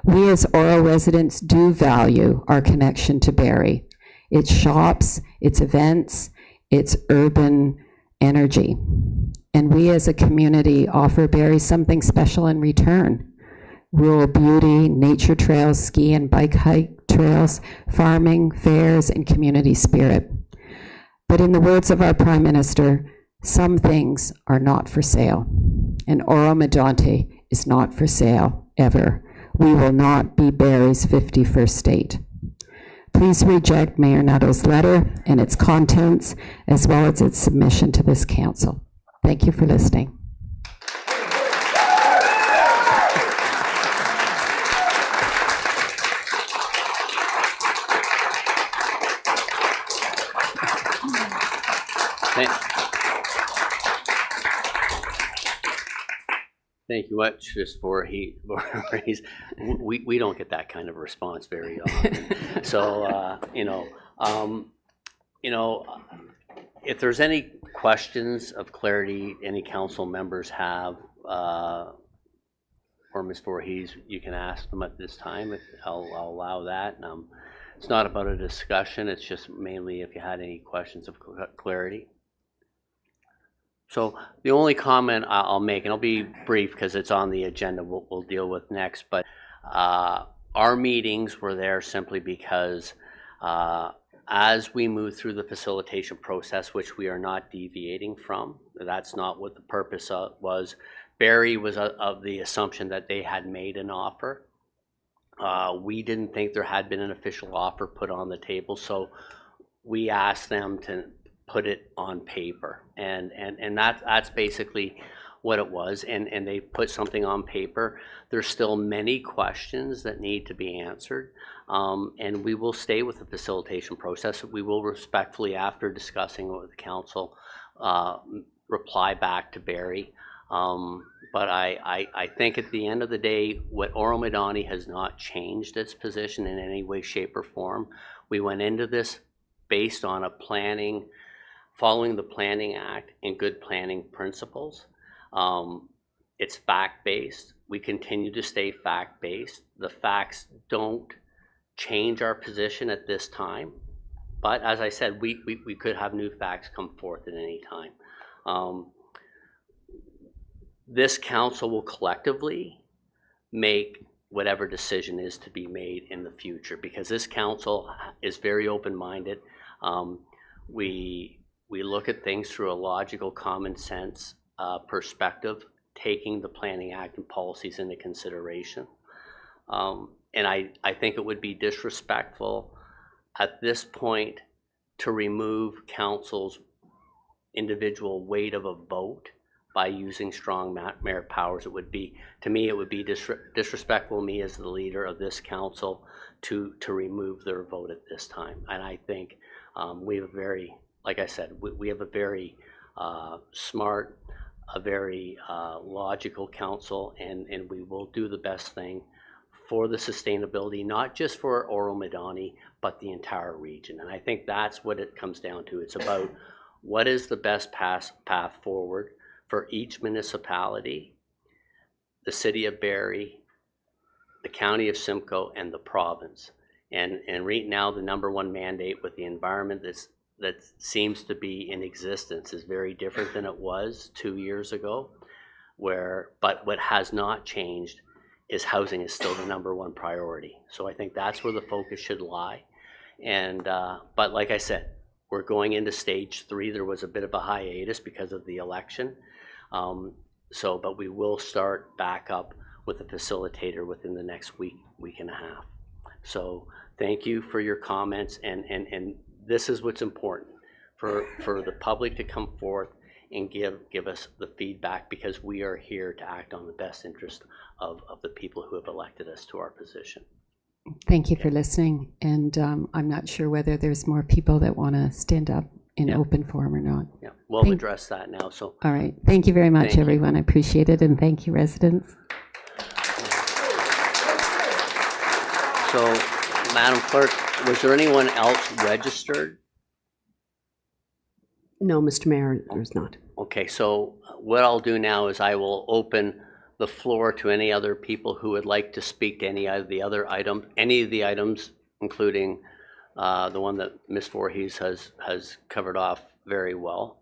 We as Oro residents do value our connection to Barrie, its shops, its events, its urban energy. And we as a community offer Barrie something special in return. Rural beauty, nature trails, ski and bike hike trails, farming, fairs, and community spirit. But in the words of our Prime Minister, some things are not for sale. And Oro-Medonte is not for sale, ever. We will not be Barrie's 51st state. Please reject Mayor Nuttall's letter and its contents, as well as its submission to this council. Thank you for listening. Thank you much. Just for we don't get that kind of response very often. So You know, if there's any questions of clarity any council members have, or Ms. Voorhees, you can ask them at this time. I'll allow that. It's not about a discussion. It's just mainly if you had any questions of clarity. So the only comment I'll make, and I'll be brief because it's on the agenda, we'll deal with next, but our meetings were there simply because as we move through the facilitation process, which we are not deviating from, that's not what the purpose was. Barrie was of the assumption that they had made an offer. We didn't think there had been an official offer put on the table, so we asked them to put it on paper, and that's basically what it was, and they put something on paper. There's still many questions that need to be answered, and we will stay with the facilitation process. We will respectfully, after discussing it with the council, reply back to Barrie. But I think at the end of the day, what Oro-Medonte has not changed its position in any way, shape, or form. We went into this based on following the Planning Act and good planning principles. It's fact-based. We continue to stay fact-based. The facts don't change our position at this time. But as I said, we could have new facts come forth at any time. This council will collectively make whatever decision is to be made in the future, because this council is very open-minded. We look at things through a logical, common sense perspective, taking the Planning Act and policies into consideration. And I think it would be disrespectful at this point to remove council's individual weight of a vote by using strong merit powers. It would be, to me, it would be disrespectful to me as the leader of this council to remove their vote at this time. And I think we have a very, like I said, we have a very smart, a very logical council, and we will do the best thing for the sustainability, not just for Oro-Medonte, but the entire region. And I think that's what it comes down to. It's about what is the best path forward for each municipality, the city of Barrie, the county of Simcoe, and the province. And right now, the number one mandate with the environment that seems to be in existence is very different than it was 2 years ago. But what has not changed is housing is still the number one priority. So I think that's where the focus should lie. And but like I said, we're going into stage 3. There was a bit of a hiatus because of the election. But we will start back up with a facilitator within the next week and a half. So thank you for your comments, and this is what's important for the public to come forth and give us the feedback, because we are here to act on the best interest of the people who have elected us to our position. Thank you for listening, and I'm not sure whether there's more people that want to stand up in open forum or not. Yeah, we'll address that now. So all right, thank you very much, everyone. I appreciate it, and thank you, residents. So, Madam Clerk, was there anyone else registered? No, Mr. Mayor, there's not. Okay, so what I'll do now is I will open the floor to any other people who would like to speak to any of the items, including the one that Ms. Voorhees has covered off very well,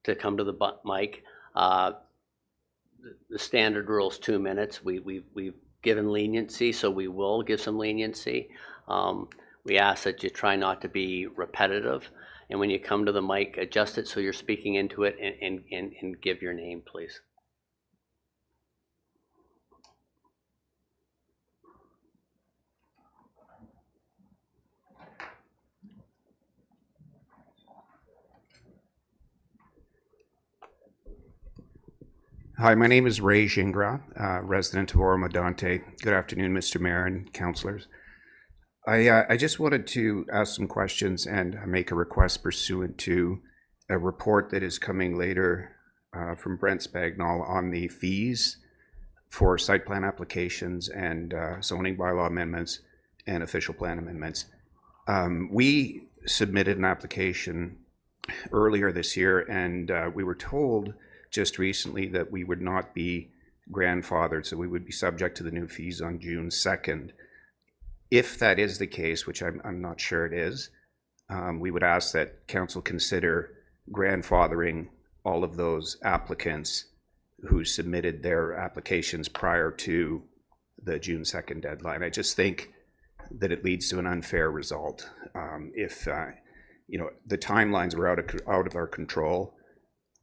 to come to the mic. The standard rule is 2 minutes. We've given leniency, so we will give some leniency. We ask that you try not to be repetitive, and when you come to the mic, adjust it so you're speaking into it, and give your name, please. Hi, my name is Ray Gingras, resident of Oro-Medonte. Good afternoon, Mr. Mayor and councillors. I just wanted to ask some questions and make a request pursuant to a report that is coming later from Brent Spagnol on the fees for site plan applications and zoning bylaw amendments and official plan amendments. We submitted an application earlier this year, and we were told just recently that we would not be grandfathered, so we would be subject to the new fees on June 2nd. If that is the case, which I'm not sure it is, we would ask that council consider grandfathering all of those applicants who submitted their applications prior to the June 2nd deadline. I just think that it leads to an unfair result. If the timelines were out of our control,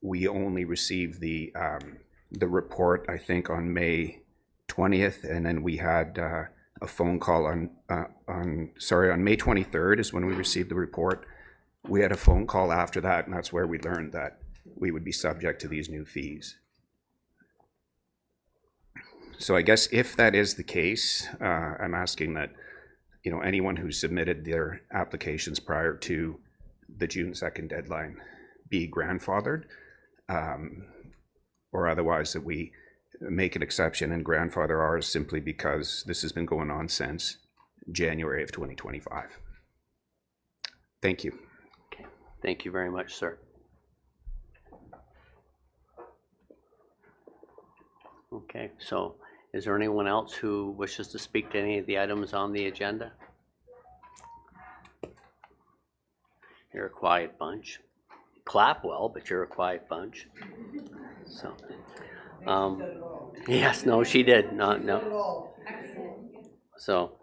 we only received the report, I think, on May 20th, and then we had a phone call on May 23rd is when we received the report. We had a phone call after that, and that's where we learned that we would be subject to these new fees. So I guess if that is the case, I'm asking that anyone who submitted their applications prior to the June 2nd deadline be grandfathered, or otherwise that we make an exception and grandfather ours simply because this has been going on since January of 2025. Thank you. Okay. Thank you very much, sir. Okay, so is there anyone else who wishes to speak to any of the items on the agenda? You're a quiet bunch. Clap well, but you're a quiet bunch. So, yes, no, she did. No. So,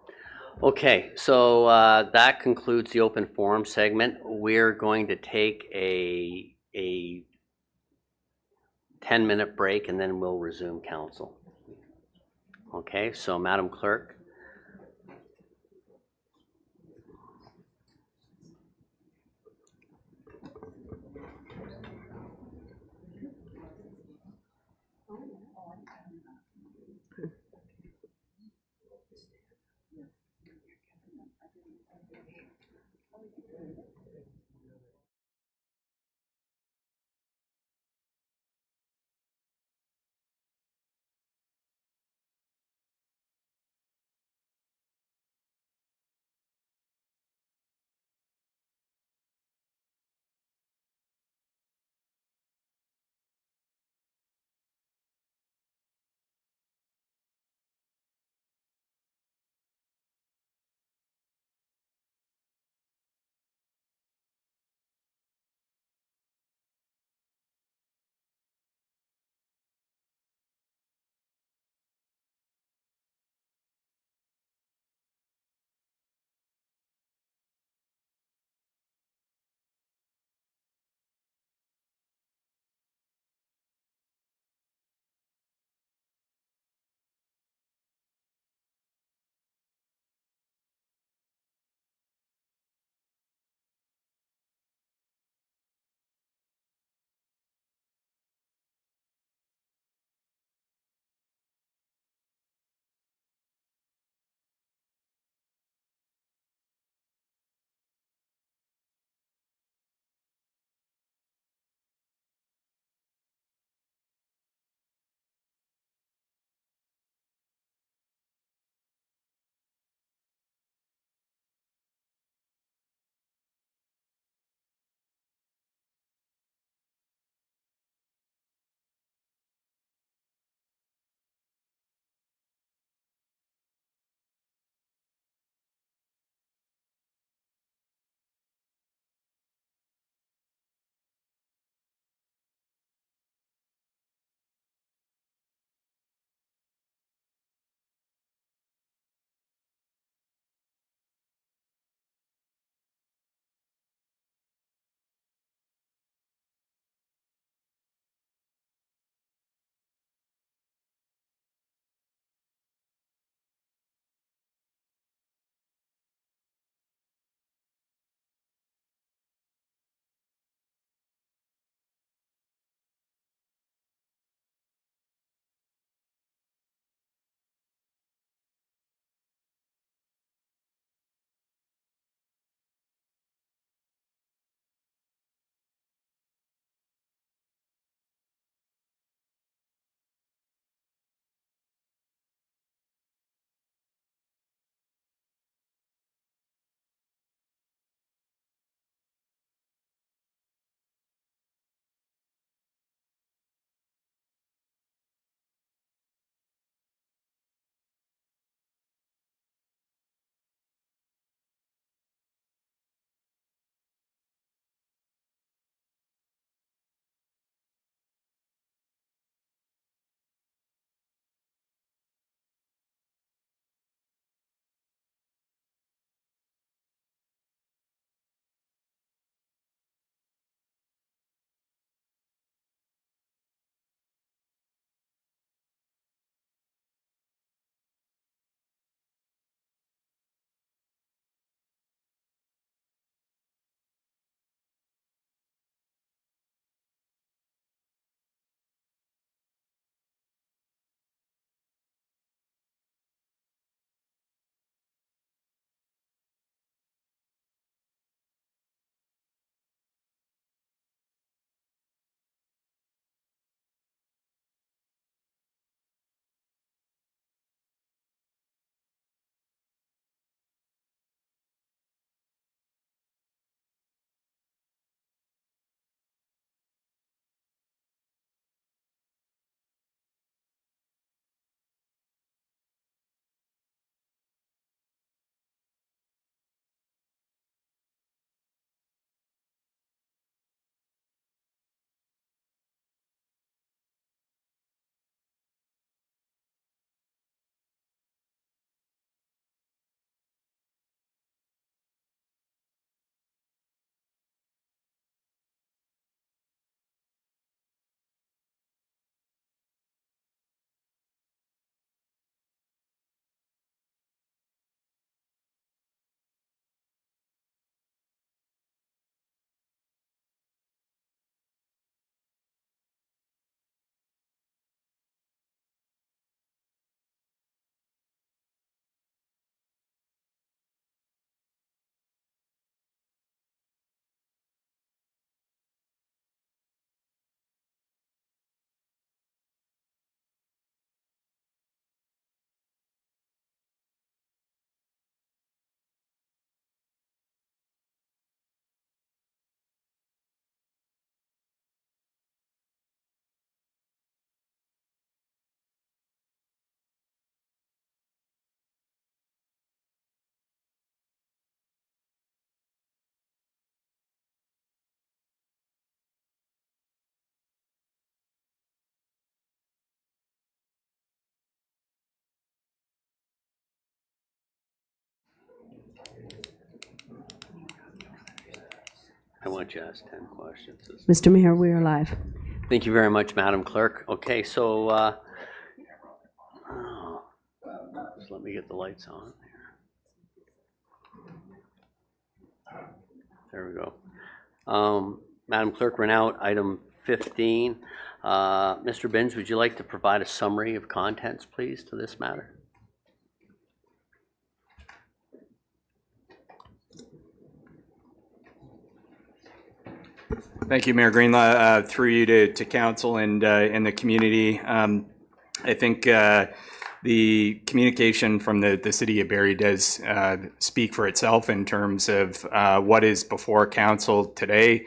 okay, so that concludes the open forum segment. We're going to take a 10-minute break and then we'll resume council. Okay, so Madam Clerk. I want you to ask 10 questions. Mr. Mayor, we are live. Thank you very much, Madam Clerk. Okay, so just let me get the lights on here. There we go. Madam Clerk, we're now at item 15. Mr. Binns, would you like to provide a summary of contents, please, to this matter? Thank you, Mayor Greenlaw. Through you to council and the community. I think the communication from the City of Barrie does speak for itself in terms of what is before council today.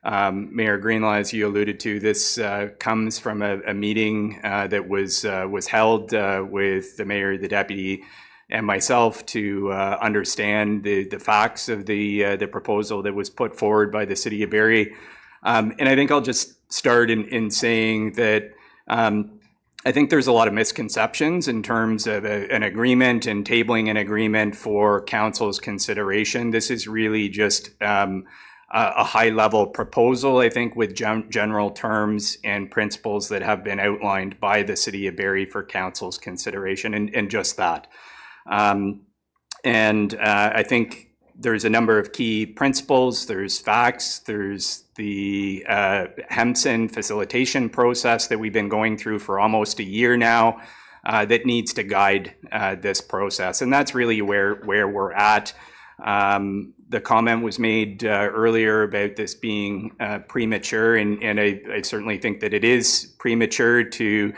Mayor Greenlaw, as you alluded to, this comes from a meeting that was held with the mayor, the deputy, and myself to understand the facts of the proposal that was put forward by the City of Barrie. And I think I'll just start in saying that I think there's a lot of misconceptions in terms of an agreement and tabling an agreement for council's consideration. This is really just a high-level proposal, I think, with general terms and principles that have been outlined by the City of Barrie for council's consideration, and just that. I think there's a number of key principles. There's facts. There's the HEMSIN facilitation process that we've been going through for almost a year now that needs to guide this process. And that's really where we're at. The comment was made earlier about this being premature, and I certainly think that it is premature to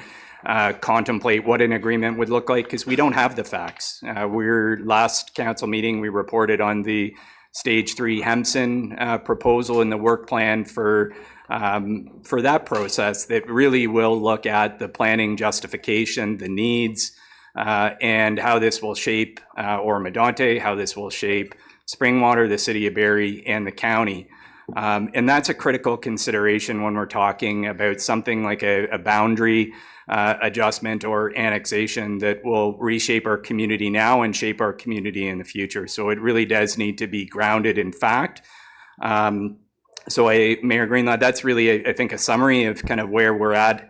contemplate what an agreement would look like, because we don't have the facts. Last council meeting, we reported on the Stage 3 HEMSIN proposal in the work plan for that process that really will look at the planning justification, the needs, and how this will shape Oro-Medonte, how this will shape Springwater, the City of Barrie, and the county. And that's a critical consideration when we're talking about something like a boundary adjustment or annexation that will reshape our community now and shape our community in the future. So it really does need to be grounded in fact. Mayor Greenlaw, that's really, I think, a summary of kind of where we're at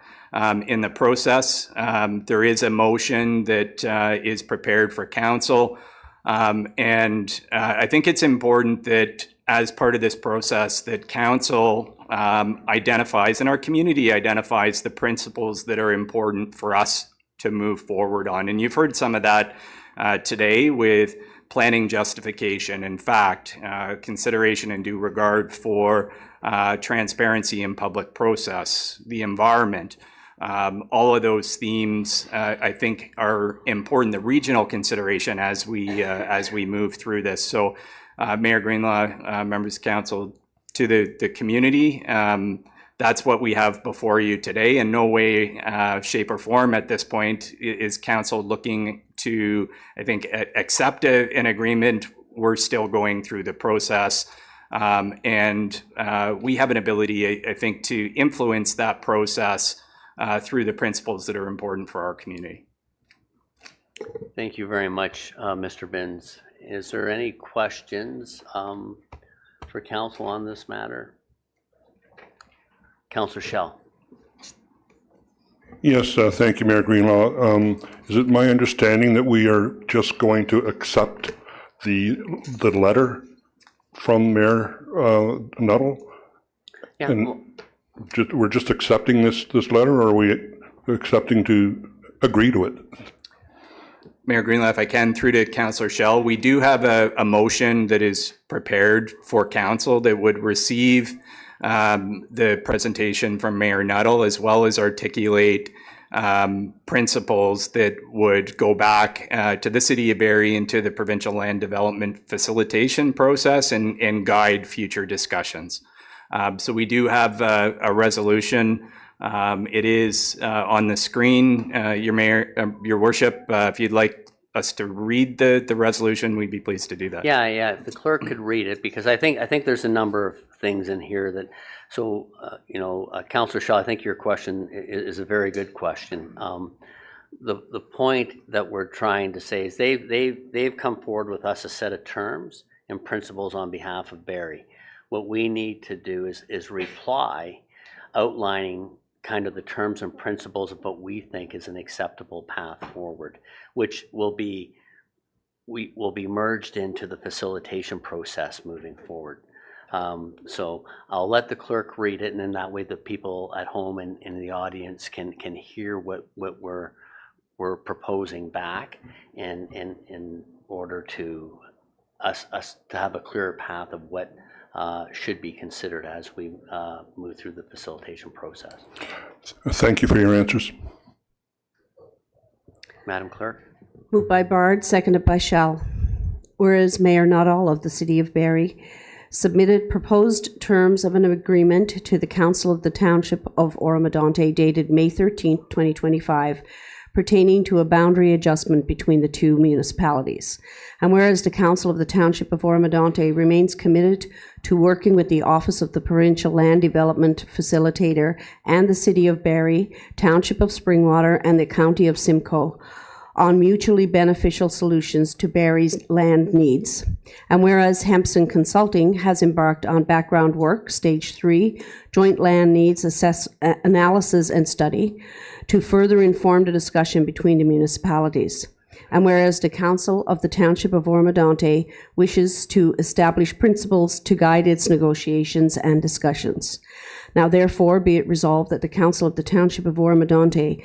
in the process. There is a motion that is prepared for council. I think it's important that as part of this process that council identifies and our community identifies the principles that are important for us to move forward on. And you've heard some of that today with planning justification, in fact, consideration and due regard for transparency in public process, the environment. All of those themes, I think, are important. The regional consideration as we move through this. So, Mayor Greenlaw, members of council, to the community, that's what we have before you today. In no way, shape, or form at this point is council looking to, I think, accept an agreement. We're still going through the process. And we have an ability, I think, to influence that process through the principles that are important for our community. Thank you very much, Mr. Binns. Is there any questions for council on this matter? Councillor Schell. Yes, thank you, Mayor Greenlaw. Is it my understanding that we are just going to accept the letter from Mayor Nuttall? Yeah. And we're just accepting this letter, or are we accepting to agree to it? Mayor Greenlaw, if I can, through to Councillor Schell, we do have a motion that is prepared for council that would receive the presentation from Mayor Nuttall, as well as articulate principles that would go back to the City of Barrie and to the provincial land development facilitation process and guide future discussions. So we do have a resolution. It is on the screen. Your Worship, if you'd like us to read the resolution, we'd be pleased to do that. Yeah. If the clerk could read it, because I think there's a number of things in here that. So Councillor Shaw, I think your question is a very good question. The point that we're trying to say is they've come forward with us a set of terms and principles on behalf of Barrie, what we need to do is reply outlining kind of the terms and principles of what we think is an acceptable path forward, which will be merged into the facilitation process moving forward. So I'll let the clerk read it, and then that way the people at home and in the audience can hear what we're proposing back, and in order to us to have a clearer path of what should be considered as we move through the facilitation process. Thank you for your answers. Madam Clerk? Moved by Bard, seconded by Shell. Whereas Mayor Nuttall of the City of Barrie submitted proposed terms of an agreement to the Council of the Township of Oro-Medonte dated May 13, 2025, pertaining to a boundary adjustment between the two municipalities. And whereas the Council of the Township of Oro-Medonte remains committed to working with the Office of the Provincial Land Development Facilitator and the City of Barrie, Township of Springwater, and the County of Simcoe on mutually beneficial solutions to Barrie's land needs. And whereas Hempson Consulting has embarked on background work, Stage 3, Joint Land Needs Analysis and Study, to further inform the discussion between the municipalities. And whereas the Council of the Township of Oro-Medonte wishes to establish principles to guide its negotiations and discussions. Now therefore be it resolved that the Council of the Township of Oro-Medonte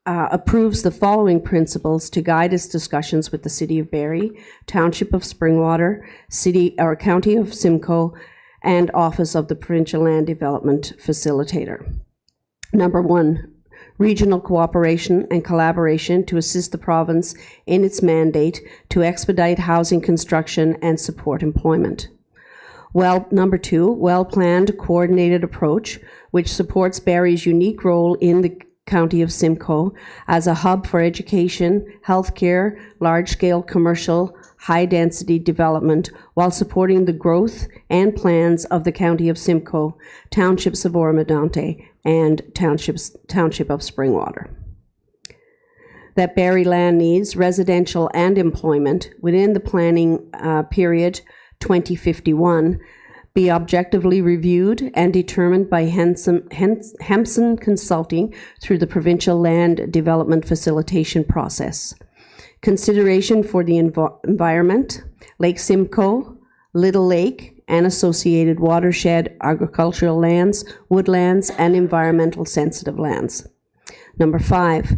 approves the following principles to guide its discussions with the City of Barrie, Township of Springwater, City or County of Simcoe, and Office of the Provincial Land Development Facilitator. Number 1, regional cooperation and collaboration to assist the province in its mandate to expedite housing construction and support employment. Number 2, well-planned, coordinated approach, which supports Barrie's unique role in the County of Simcoe as a hub for education, healthcare, large-scale commercial, high-density development while supporting the growth and plans of the County of Simcoe, Townships of Oro-Medonte, and Township of Springwater. That Barrie land needs residential and employment within the planning period 2051 be objectively reviewed and determined by Hempson Consulting through the Provincial Land Development Facilitation process. Consideration for the environment, Lake Simcoe, Little Lake, and associated watershed, agricultural lands, woodlands, and environmental sensitive lands. Number 5,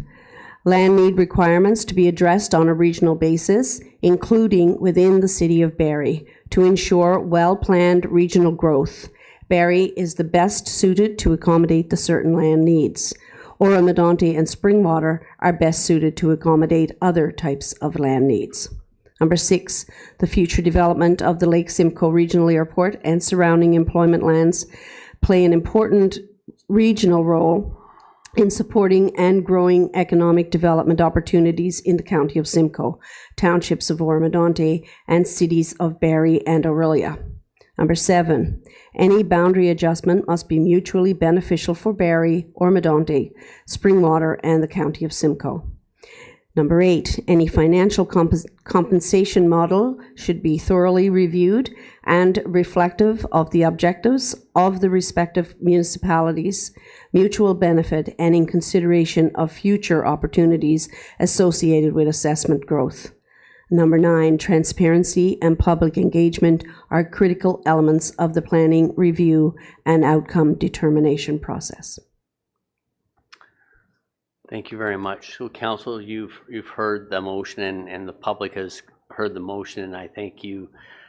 land need requirements to be addressed on a regional basis, including within the City of Barrie, to ensure well-planned regional growth. Barrie is the best suited to accommodate the certain land needs. Oro-Medonte and Springwater are best suited to accommodate other types of land needs. Number 6, the future development of the Lake Simcoe Regional Airport and surrounding employment lands play an important regional role in supporting and growing economic development opportunities in the County of Simcoe, Townships of Oro-Medonte, and cities of Barrie and Orillia. Number 7, any boundary adjustment must be mutually beneficial for Barrie, Oro-Medonte, Springwater, and the County of Simcoe. Number 8, any financial compensation model should be thoroughly reviewed and reflective of the objectives of the respective municipalities, mutual benefit, and in consideration of future opportunities associated with assessment growth. Number 9, transparency and public engagement are critical elements of the planning, review, and outcome determination process. Thank you very much. So, Council, you've heard the motion, and the public has heard the motion, and I think you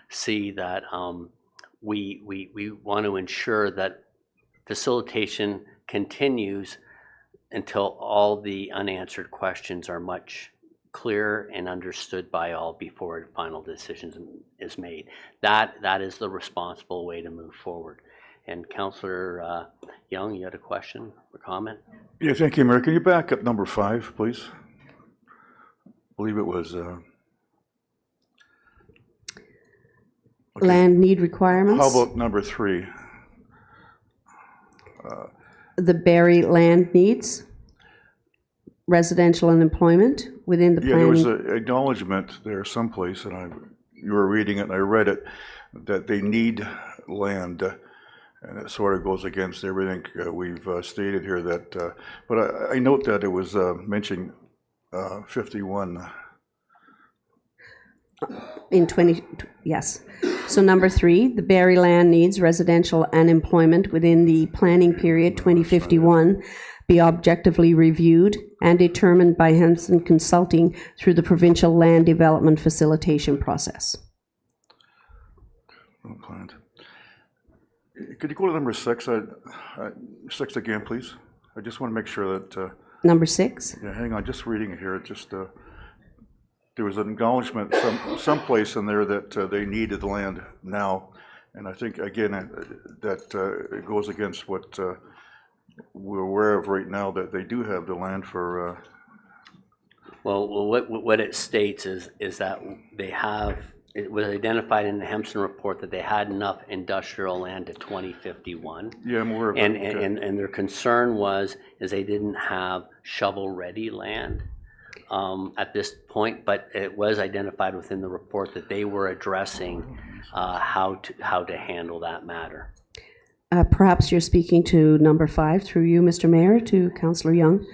see that we want to ensure that facilitation continues until all the unanswered questions are much clearer and understood by all before a final decision is made. That is the responsible way to move forward. And Councillor Young, you had a question or comment? Yeah, thank you, Mayor. Can you back up number 5, please? I believe it was... Okay. Land need requirements. How about number 3? The Barrie land needs, residential and employment within the planning. Yeah, there was an acknowledgement there someplace, and you were reading it, and I read it. that they need land, and it sort of goes against everything we've stated here. That, but I note that it was mentioning 51. In 20, yes. So number 3, the Barrie land needs residential and employment within the planning period 2051 be objectively reviewed and determined by Henson Consulting through the provincial land development facilitation process. Could you go to number 6? 6 again, please. I just want to make sure that. Number 6? Yeah, hang on. Just reading it here. It just there was an acknowledgement someplace in there that they needed the land now, and I think again that it goes against what we're aware of right now, that they do have the land for. Well, what it states is that they have. It was identified in the Hempson report that they had enough industrial land to 2051. Yeah, I'm aware of and, that. Okay. and their concern is they didn't have shovel-ready land at this point, but it was identified within the report that they were addressing how to handle that matter. Perhaps you're speaking to number 5 through you, Mr. Mayor, to Councillor Young.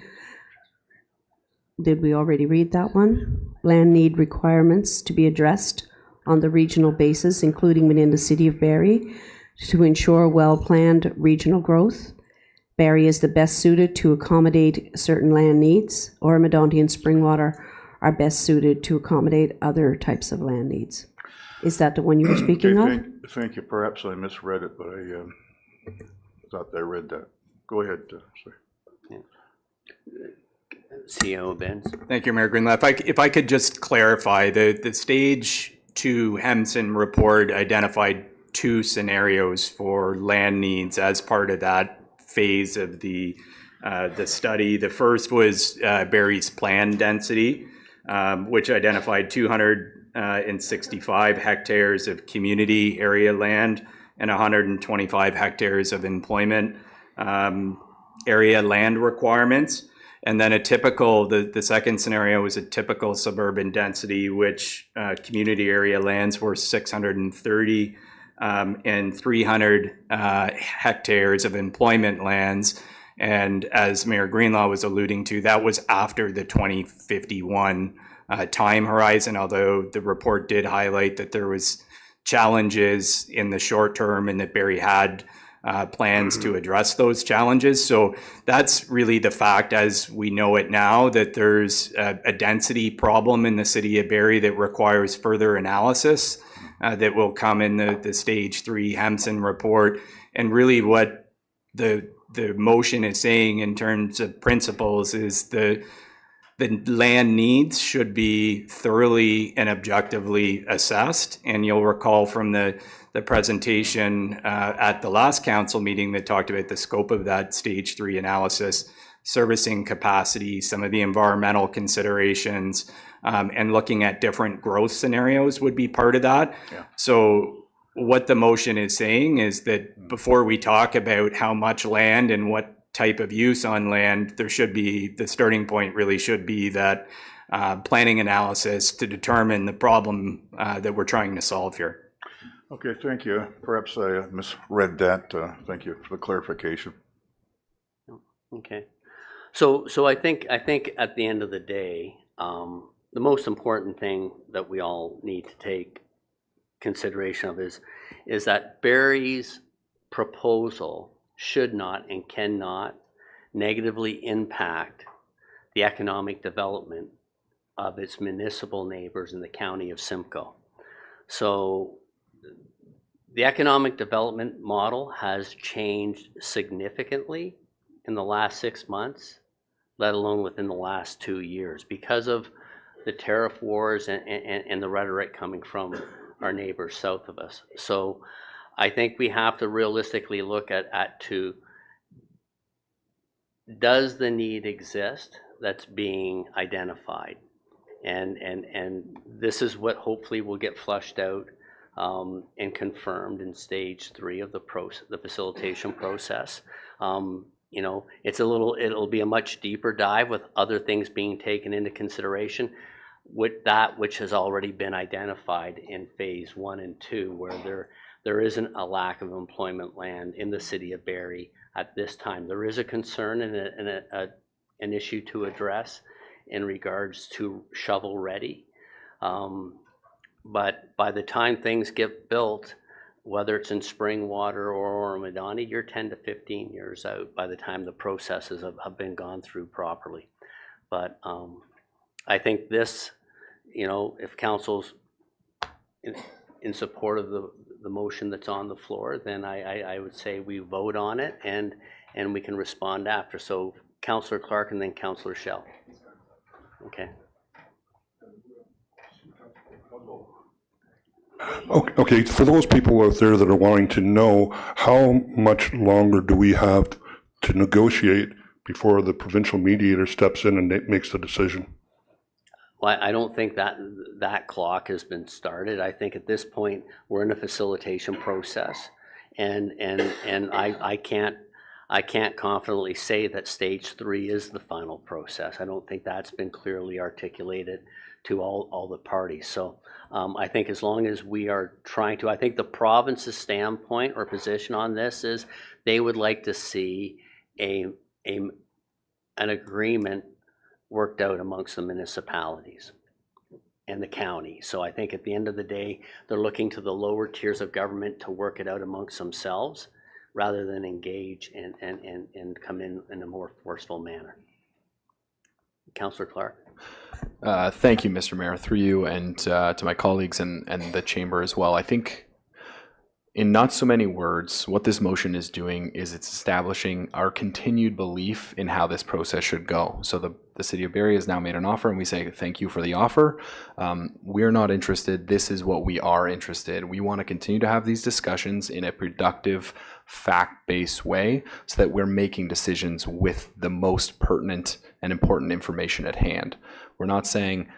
Did we already read that one? Land need requirements to be addressed on the regional basis, including within the City of Barrie, to ensure well-planned regional growth. Barrie is the best suited to accommodate certain land needs. Oro-Medonte and Springwater are best suited to accommodate other types of land needs. Is that the one you were speaking of? Thank you. Perhaps I misread it, but I thought I read that. Go ahead, sorry. CEO Benz. Thank you, Mayor Greenlaw. If I could just clarify, the Stage 2 Hempson report identified 2 scenarios for land needs as part of that phase of the study. The first was Barrie's planned density, which identified 265 hectares of community area land and 125 hectares of employment area land requirements. And then the second scenario was a typical suburban density, which community area lands were 630 and 300 hectares of employment lands. And as Mayor Greenlaw was alluding to, that was after the 2051 time horizon, although the report did highlight that there was challenges in the short term and that Barrie had plans to address those challenges. So that's really the fact as we know it now, that there's a density problem in the city of Barrie that requires further analysis that will come in the Stage 3 Hempson report. And really what the motion is saying in terms of principles is the land needs should be thoroughly and objectively assessed. And you'll recall from the presentation at the last council meeting that talked about the scope of that Stage 3 analysis, servicing capacity, some of the environmental considerations, and looking at different growth scenarios would be part of that. Yeah. So what the motion is saying is that before we talk about how much land and what type of use on land, there should be, the starting point really should be that planning analysis to determine the problem that we're trying to solve here. Okay, thank you. Perhaps I misread that. Thank you for the clarification. Okay, so I think at the end of the day, the most important thing that we all need to take consideration of is that Barrie's proposal should not and cannot negatively impact the economic development of its municipal neighbors in the county of Simcoe. So the economic development model has changed significantly in the last 6 months, let alone within the last 2 years, because of the tariff wars and the rhetoric coming from our neighbors south of us. So I think we have to realistically look at does the need exist that's being identified? And this is what hopefully will get flushed out and confirmed in Stage 3 of the facilitation process. You know, it'll be a much deeper dive with other things being taken into consideration. with that which has already been identified in phase 1 and 2, where there isn't a lack of employment land in the city of Barrie at this time. There is a concern and an issue to address in regards to shovel ready. But by the time things get built, whether it's in Springwater or Oro-Medonte, you're 10 to 15 years out by the time the processes have been gone through properly. But I think this, if council's in support of the motion that's on the floor, then I would say we vote on it and we can respond after. So Councillor Clark and then Councillor Schell. Okay. Okay, for those people out there that are wanting to know, how much longer do we have to negotiate before the provincial mediator steps in and makes the decision? Well, I don't think that clock has been started. I think at this point we're in a facilitation process, and I can't confidently say that stage 3 is the final process. I don't think that's been clearly articulated to all the parties. So I think as long as we are trying to, I think the province's standpoint or position on this is they would like to see an agreement worked out amongst the municipalities and the county. So I think at the end of the day, they're looking to the lower tiers of government to work it out amongst themselves rather than engage and come in a more forceful manner. Councillor Clark. Thank you, Mr. Mayor, through you and to my colleagues and the chamber as well. I think in not so many words, what this motion is doing is it's establishing our continued belief in how this process should go. So the city of Barrie has now made an offer and we say thank you for the offer. We're not interested. This is what we are interested. We want to continue to have these discussions in a productive, fact-based way so that we're making decisions with the most pertinent and important information at hand. We're not saying,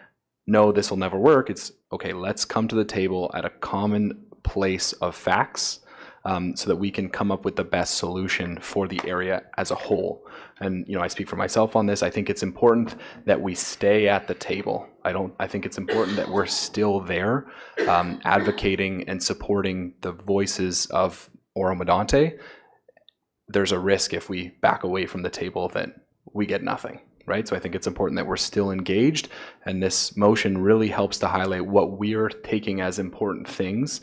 no, this will never work. It's, okay, let's come to the table at a common place of facts so that we can come up with the best solution for the area as a whole. And I speak for myself on this. I think it's important that we stay at the table. I think it's important that we're still there advocating and supporting the voices of Oro-Medonte. There's a risk if we back away from the table that we get nothing. Right? So I think it's important that we're still engaged, and this motion really helps to highlight what we're taking as important things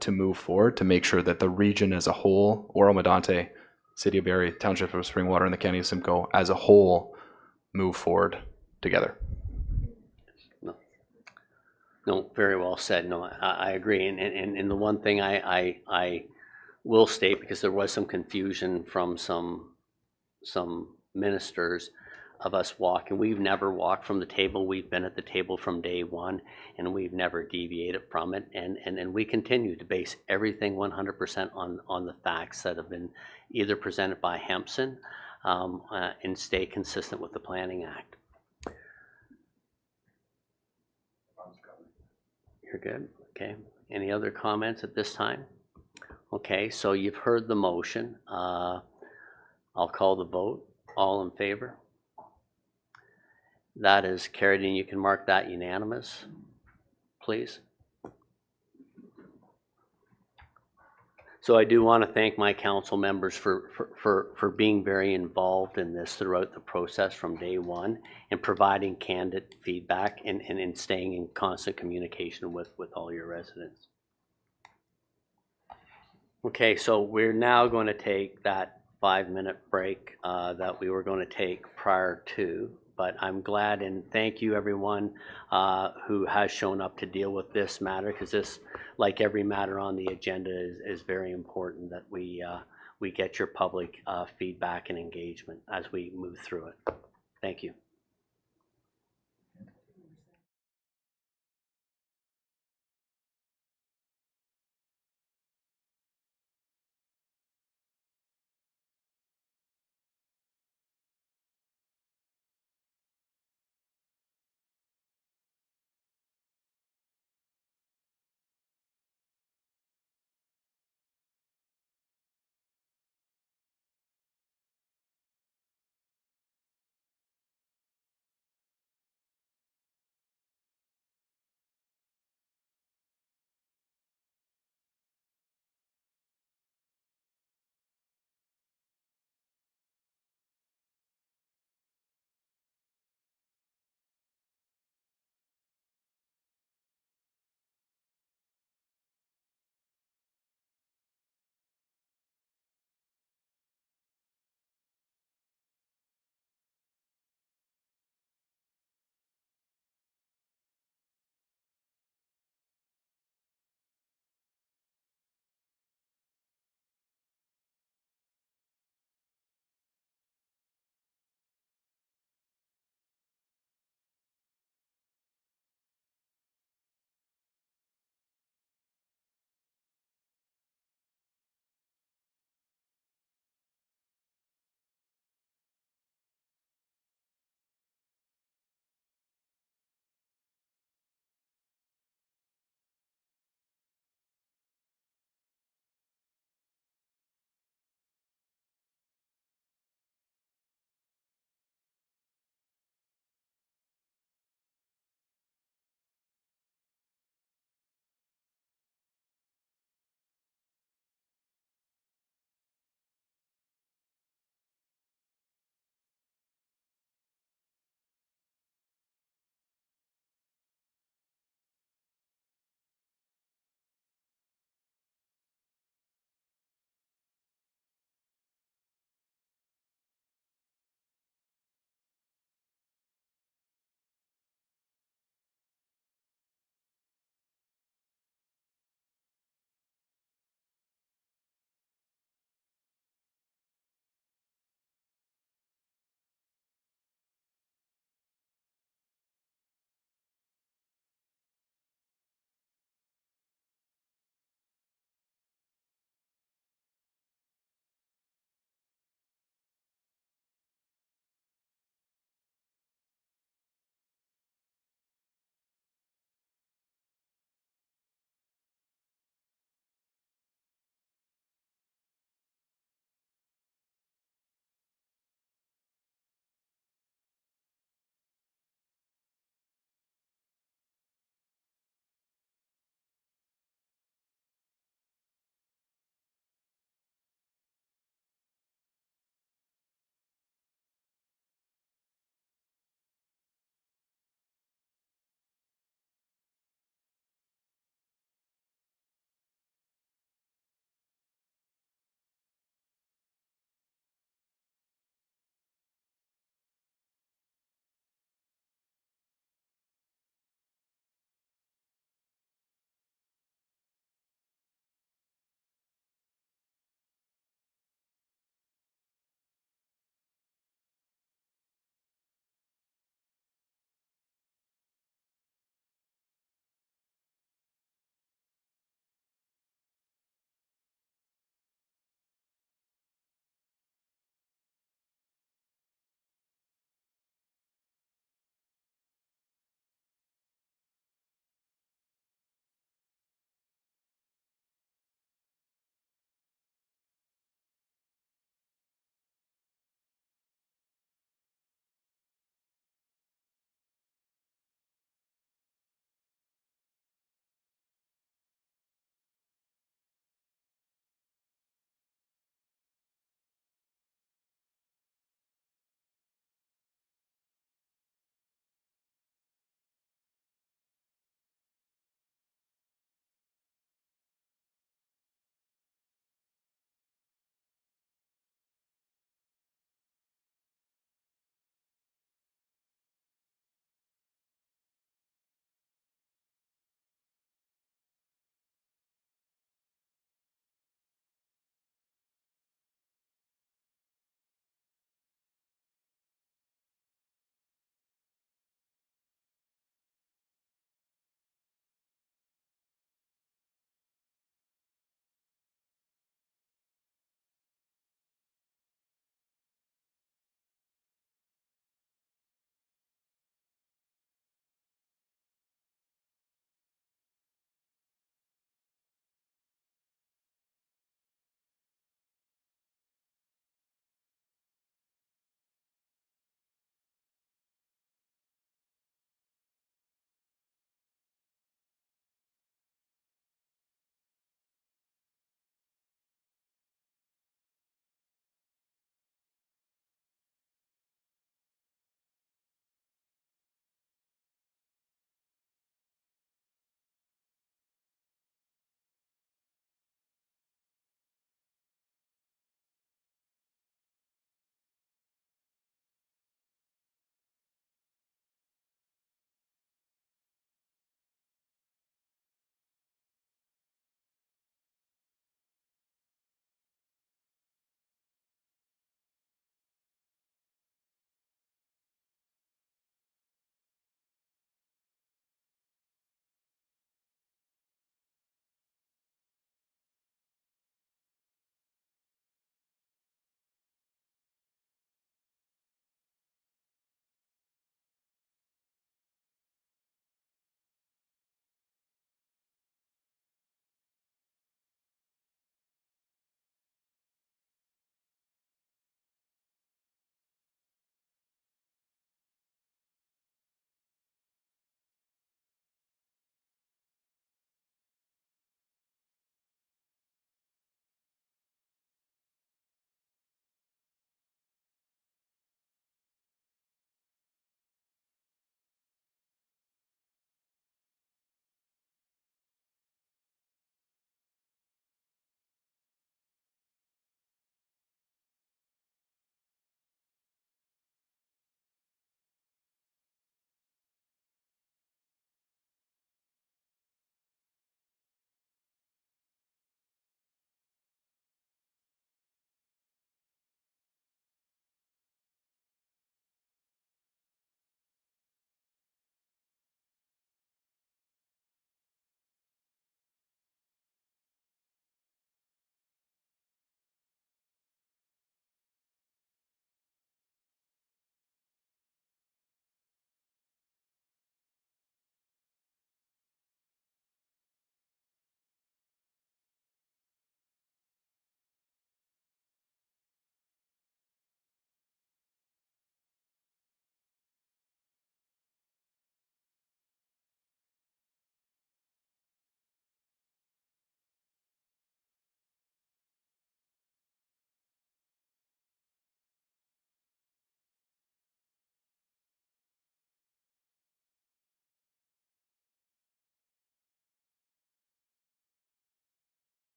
to move forward to make sure that the region as a whole, Oro-Medonte, City of Barrie, Township of Springwater, and the County of Simcoe as a whole move forward together. No, very well said. No, I agree. And the one thing I will state, because there was some confusion from some ministers of us walking. We've never walked from the table. We've been at the table from day one, and we've never deviated from it. And we continue to base everything 100% on the facts that have been either presented by Hempson and stay consistent with the Planning Act. You're good? Okay. Any other comments at this time? Okay, so you've heard the motion. I'll call the vote. All in favor? That is carried, and you can mark that unanimous, please. So I do want to thank my council members for being very involved in this throughout the process from day one and providing candid feedback and staying in constant communication with all your residents. Okay, so we're now going to take that 5-minute break that we were going to take prior to. But I'm glad and thank you everyone who has shown up to deal with this matter, because this, like every matter on the agenda, is very important that we get your public feedback and engagement as we move through it. Thank you.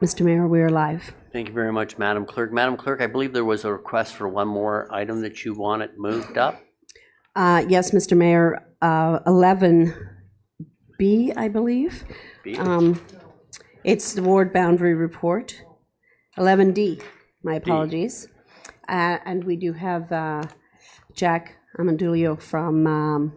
Mr. Mayor, we are live. Thank you very much, Madam Clerk. Madam Clerk, I believe there was a request for one more item that you wanted moved up. Yes, Mr. Mayor, 11B, I believe. B. It's the ward boundary report. 11D, my apologies. And we do have Jack Amandulio from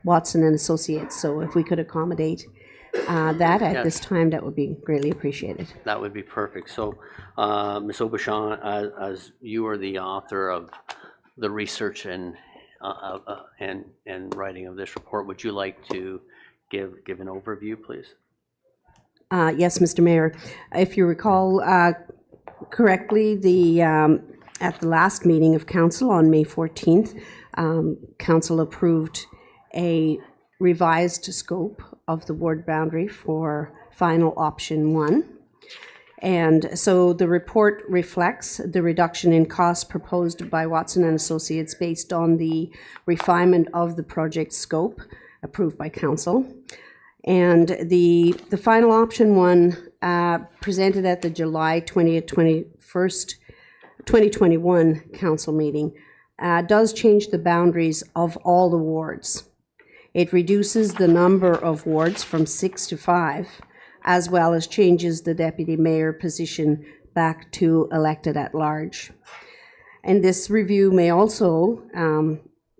Watson and Associates, so if we could accommodate that at this time, that would be greatly appreciated. That would be perfect. So, Ms. Aubuchon, as you are the author of the research and writing of this report, would you like to give an overview, please? Yes, Mr. Mayor. If you recall correctly, at the last meeting of Council on May 14th, Council approved a revised scope of the ward boundary for final option 1. And so the report reflects the reduction in costs proposed by Watson and Associates based on the refinement of the project scope approved by Council. And the final option 1 presented at the July 20th, 2021 Council meeting does change the boundaries of all the wards. It reduces the number of wards from 6 to 5, as well as changes the deputy mayor position back to elected at large. And this review may also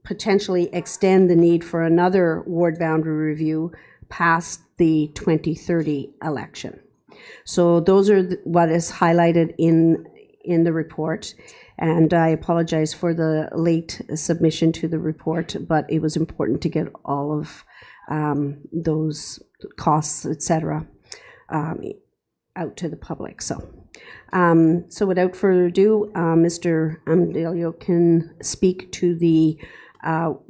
potentially extend the need for another ward boundary review past the 2030 election. So those are what is highlighted in the report. And I apologize for the late submission to the report, but it was important to get all of those costs, et cetera, out to the public. So without further ado, Mr. Amdelio can speak to the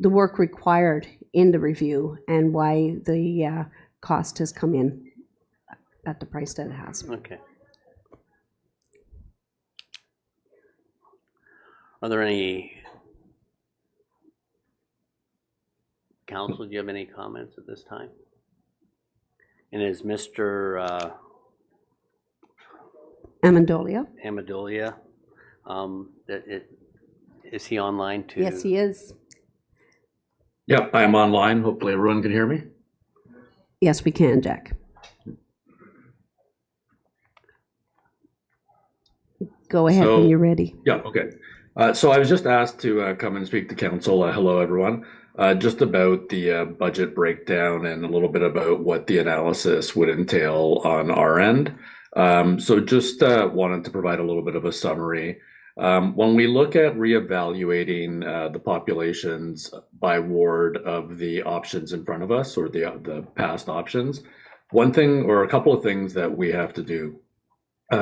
work required in the review and why the cost has come in at the price that it has. Okay. Are there any, Council, do you have any comments at this time? And is Mr. Amendolia? Amendolia, is he online too? Yes, he is. Yep, I am online. Hopefully everyone can hear me. Yes, we can, Jack. Go ahead when you're ready. Yeah, okay. So I was just asked to come and speak to council. Hello, everyone. Just about the budget breakdown and a little bit about what the analysis would entail on our end. So just wanted to provide a little bit of a summary. When we look at reevaluating the populations by ward of the options in front of us, or the past options, one thing or a couple of things that we have to do.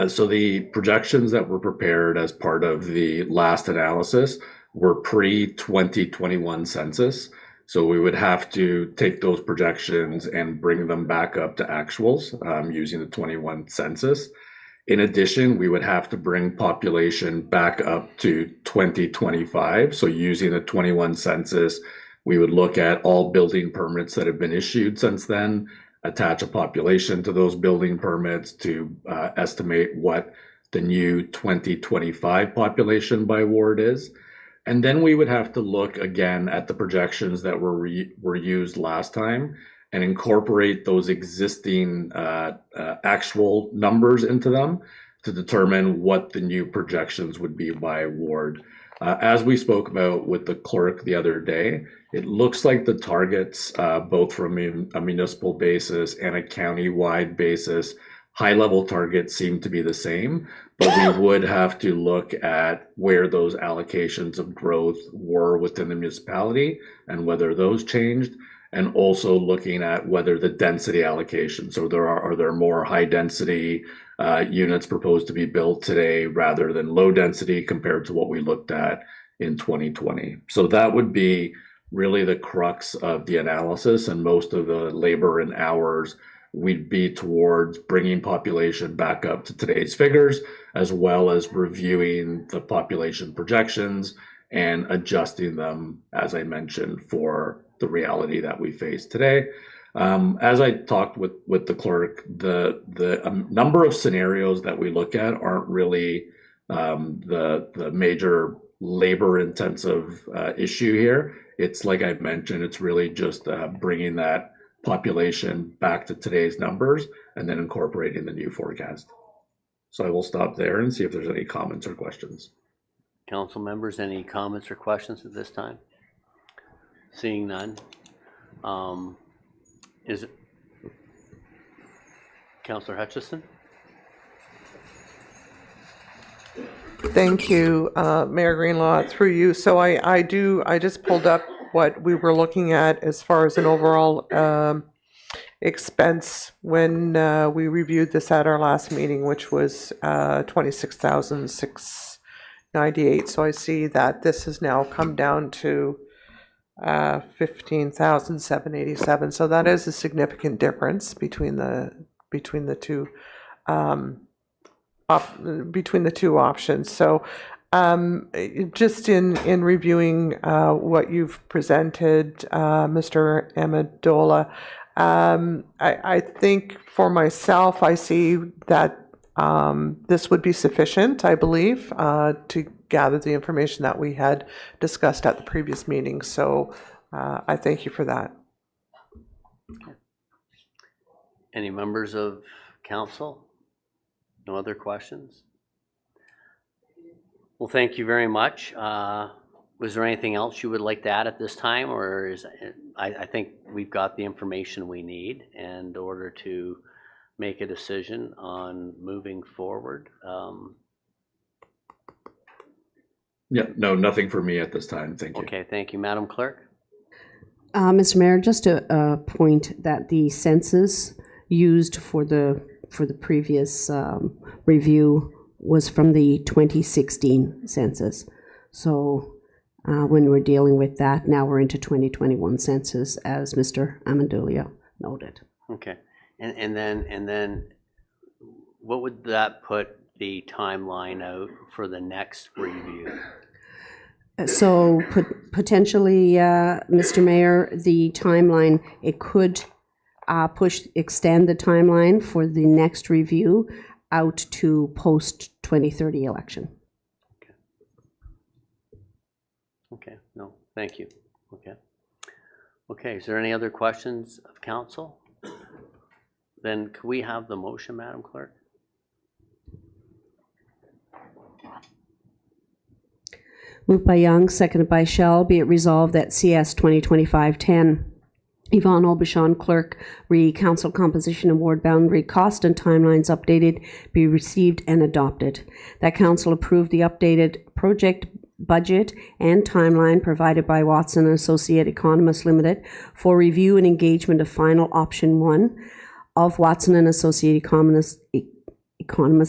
So the projections that were prepared as part of the last analysis were pre-2021 census. So we would have to take those projections and bring them back up to actuals using the 21 census. In addition, we would have to bring population back up to 2025. So using the 21 census, we would look at all building permits that have been issued since then, attach a population to those building permits to estimate what the new 2025 population by ward is. And then we would have to look again at the projections that were used last time and incorporate those existing actual numbers into them to determine what the new projections would be by ward. As we spoke about with the clerk the other day, it looks like the targets, both from a municipal basis and a county-wide basis, high-level targets seem to be the same, but we would have to look at where those allocations of growth were within the municipality and whether those changed, and also looking at whether the density allocations, so are there more high-density units proposed to be built today rather than low density compared to what we looked at in 2020. So that would be really the crux of the analysis, and most of the labor and hours we'd be towards bringing population back up to today's figures, as well as reviewing the population projections and adjusting them, as I mentioned, for the reality that we face today. As I talked with the clerk, the number of scenarios that we look at aren't really the major labor intensive issue here. It's like I mentioned, it's really just bringing that population back to today's numbers and then incorporating the new forecast. So I will stop there and see if there's any comments or questions. Council members, any comments or questions at this time? Seeing none. Is it Councillor Hutchison? Thank you, Mayor Greenlaw, through you. So I just pulled up what we were looking at as far as an overall expense when we reviewed this at our last meeting, which was $26,698. So I see that this has now come down to $15,787. So that is a significant difference between the two options. So just in reviewing what you've presented, Mr. Amendola, I think for myself, I see that this would be sufficient, I believe, to gather the information that we had discussed at the previous meeting. So I thank you for that. Any members of council? No other questions? Well, thank you very much. Was there anything else you would like to add at this time, or is I think we've got the information we need in order to make a decision on moving forward? Yeah, no, nothing for me at this time. Thank you. Okay, thank you, Madam Clerk. Mr. Mayor, just a point that the census used for the previous review was from the 2016 census. So when we're dealing with that, now we're into 2021 census, as Mr. Amendola noted. Okay, and then what would that put the timeline out for the next review? So potentially, Mr. Mayor, the timeline, it could extend the timeline for the next review out to post-2030 election. Okay, no, thank you. Okay, is there any other questions of council? Then could we have the motion, Madam Clerk? Moved by Young, seconded by Shell. Be it resolved that CS 2025-10, Yvonne Aubuchon, Clerk, re Council Composition and Ward Boundary Cost and Timelines updated, be received and adopted. That Council approve the updated project budget and timeline provided by Watson and Associate Economists Limited for review and engagement of final option 1 of Watson and Associate Economists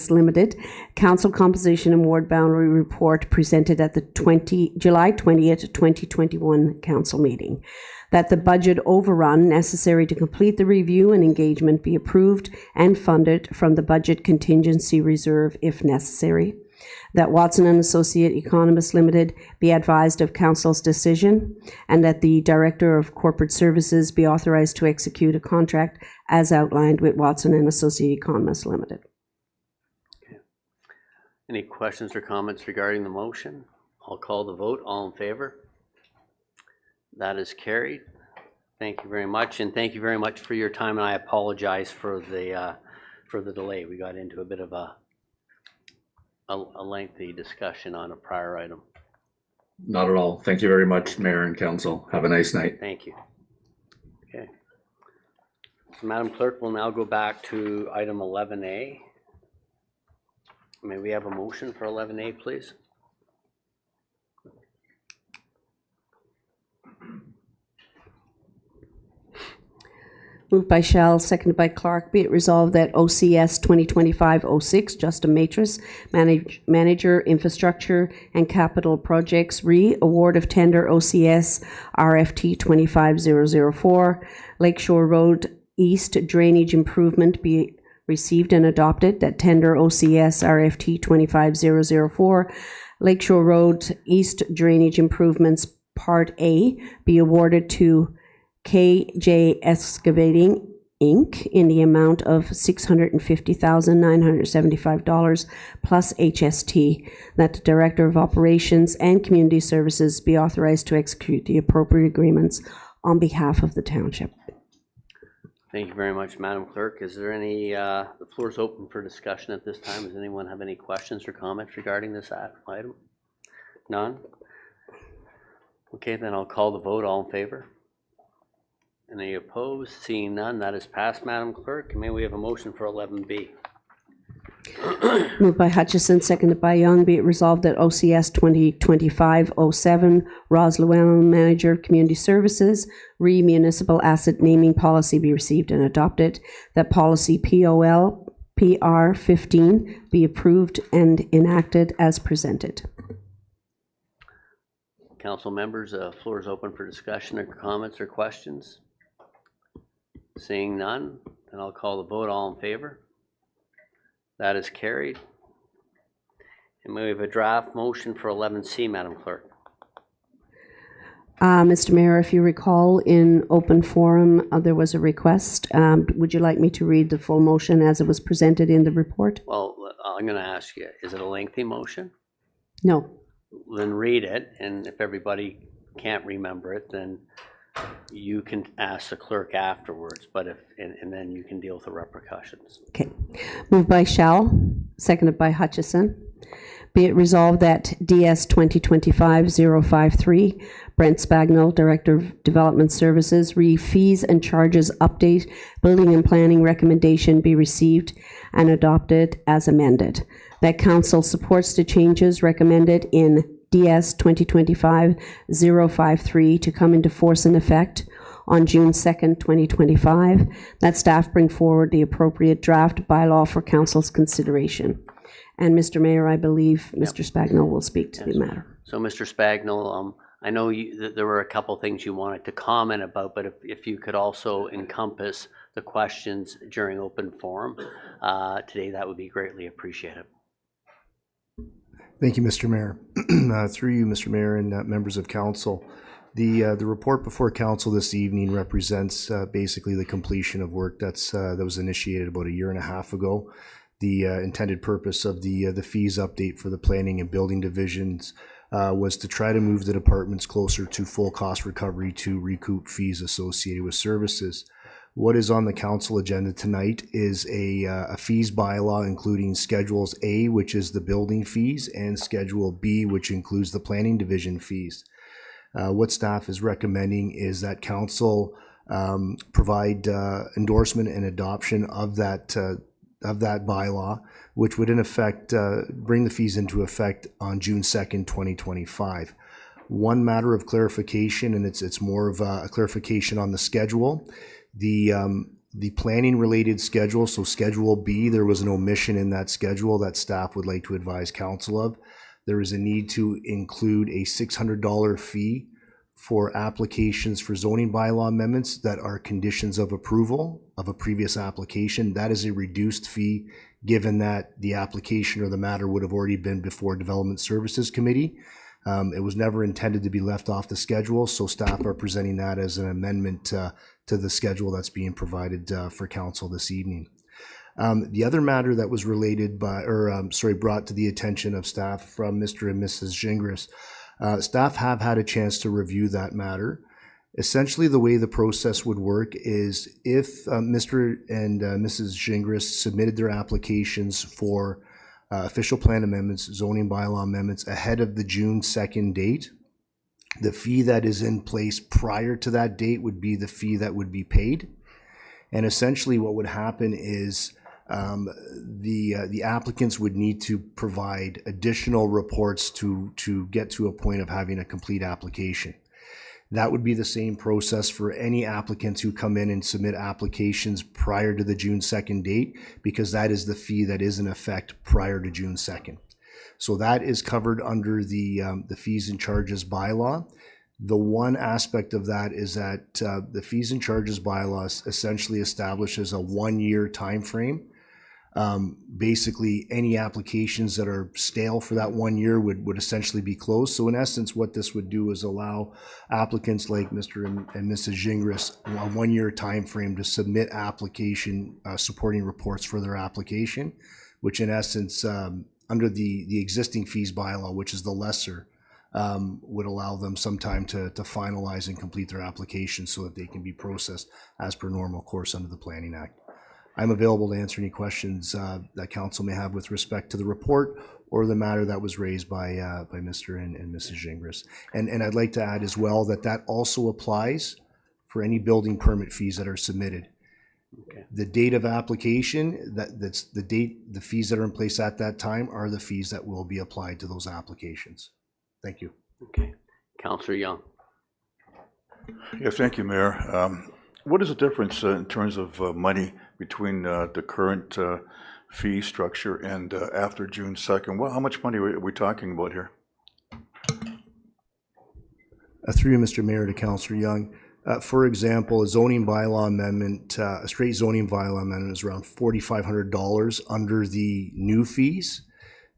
Limited, Council Composition and Ward Boundary Report presented at the July 20th, 2021 Council meeting. That the budget overrun necessary to complete the review and engagement be approved and funded from the Budget Contingency Reserve if necessary. That Watson and Associate Economists Limited be advised of Council's decision, and that the Director of Corporate Services be authorized to execute a contract as outlined with Watson and Associate Economists Limited. Any questions or comments regarding the motion? I'll call the vote. All in favor? That is carried. Thank you very much, and thank you very much for your time. And I apologize for the delay. We got into a bit of a lengthy discussion on a prior item. Not at all. Thank you very much, Mayor and Council. Have a nice night. Thank you. Okay. So, Madam Clerk, we'll now go back to item 11A. May we have a motion for 11A, please? Moved by Shell, seconded by Clark. Be it resolved that OCS 2025-06, Justin Matris, Manager, Infrastructure and Capital Projects, award of tender OCS RFT 25004, Lakeshore Road East Drainage Improvement be received and adopted. That tender OCS RFT 25004, Lakeshore Road East Drainage Improvements Part A be awarded to KJ Excavating Inc. in the amount of $650,975 plus HST, that the Director of Operations and Community Services be authorized to execute the appropriate agreements on behalf of the township. Thank you very much, Madam Clerk. Is there any, the floor is open for discussion at this time. Does anyone have any questions or comments regarding this item? None? Okay, then I'll call the vote. All in favor? Any opposed? Seeing none, that is passed, Madam Clerk. May we have a motion for 11B? Moved by Hutchison, seconded by Young. Be it resolved that OCS 2025-07, Roz Llewellyn, Manager of Community Services, Municipal Asset Naming Policy be received and adopted. That policy POL PR 15 be approved and enacted as presented. Council members, the floor is open for discussion or comments or questions. Seeing none, then I'll call the vote. All in favor? That is carried. And we have a draft motion for 11C, Madam Clerk. Mr. Mayor, if you recall, in open forum, there was a request. Would you like me to read the full motion as it was presented in the report? Well, I'm going to ask you, is it a lengthy motion? No. Then read it, and if everybody can't remember it, then you can ask the clerk afterwards, but and then you can deal with the repercussions. Okay. Moved by Shell, seconded by Hutchison. Be it resolved that DS 2025-053, Brent Spagnell, Director of Development Services, fees and charges update building and planning recommendation be received and adopted as amended. That council supports the changes recommended in DS 2025-053 to come into force and effect on June 2nd, 2025. That staff bring forward the appropriate draft bylaw for council's consideration. And Mr. Mayor, I believe Mr. Spagnell will speak to the matter. So, Mr. Spagnell, I know there were a couple things you wanted to comment about, but if you could also encompass the questions during open forum today, that would be greatly appreciated. Thank you, Mr. Mayor. Through you, Mr. Mayor, and members of council, the report before council this evening represents basically the completion of work that was initiated about a year and a half ago. The intended purpose of the fees update for the planning and building divisions was to try to move the departments closer to full cost recovery to recoup fees associated with services. What is on the council agenda tonight is a fees bylaw including Schedules A, which is the building fees, and Schedule B, which includes the planning division fees. What staff is recommending is that council provide endorsement and adoption of that bylaw, which would in effect bring the fees into effect on June 2nd, 2025. One matter of clarification, and it's more of a clarification on the schedule. The planning related schedule, so Schedule B, there was an omission in that schedule that staff would like to advise council of. There is a need to include a $600 fee for applications for zoning bylaw amendments that are conditions of approval of a previous application. That is a reduced fee given that the application or the matter would have already been before Development Services Committee. It was never intended to be left off the schedule, so staff are presenting that as an amendment to the schedule that's being provided for council this evening. The other matter that was related brought to the attention of staff from Mr. and Mrs. Gingras, staff have had a chance to review that matter. Essentially, the way the process would work is if Mr. and Mrs. Gingras submitted their applications for official plan amendments, zoning bylaw amendments ahead of the June 2nd date, the fee that is in place prior to that date would be the fee that would be paid. And essentially what would happen is the applicants would need to provide additional reports to get to a point of having a complete application. That would be the same process for any applicants who come in and submit applications prior to the June 2nd date, because that is the fee that is in effect prior to June 2nd. So that is covered under the fees and charges bylaw. The one aspect of that is that the fees and charges bylaw essentially establishes a 1-year time frame Basically, any applications that are stale for that 1 year would essentially be closed. So in essence, what this would do is allow applicants like Mr. and Mrs. Gingras a 1 year time frame to submit application supporting reports for their application, which in essence, under the existing fees bylaw, which is the lesser, would allow them some time to finalize and complete their application so that they can be processed as per normal course under the Planning Act. I'm available to answer any questions that council may have with respect to the report or the matter that was raised by Mr. and Mrs. Gingras. And I'd like to add as well that also applies for any building permit fees that are submitted. Okay. The date of application, that's the date, the fees that are in place at that time are the fees that will be applied to those applications. Thank you. Okay. Councillor Young. Yeah, thank you, Mayor. What is the difference in terms of money between the current fee structure and after June 2nd? Well, how much money are we talking about here? Through you, Mr. Mayor, to Councillor Young. For example, a zoning bylaw amendment, a straight zoning bylaw amendment is around $4,500 under the new fees.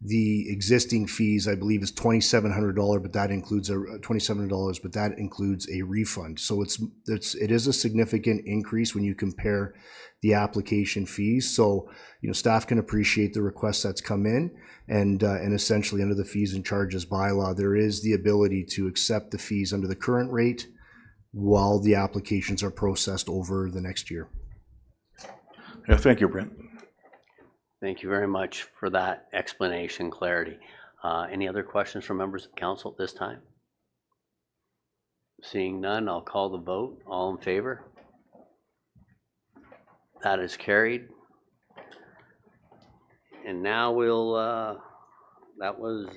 The existing fees, I believe, is $2,700, but that includes $2,700, but that includes a refund. So it is a significant increase when you compare the application fees. So, you know, staff can appreciate the request that's come in, and essentially under the fees and charges bylaw, there is the ability to accept the fees under the current rate while the applications are processed over the next year. Yeah, thank you, Brent. Thank you very much for that explanation, clarity. Any other questions from members of council at this time? Seeing none, I'll call the vote. All in favor? That is carried. And now we'll, that was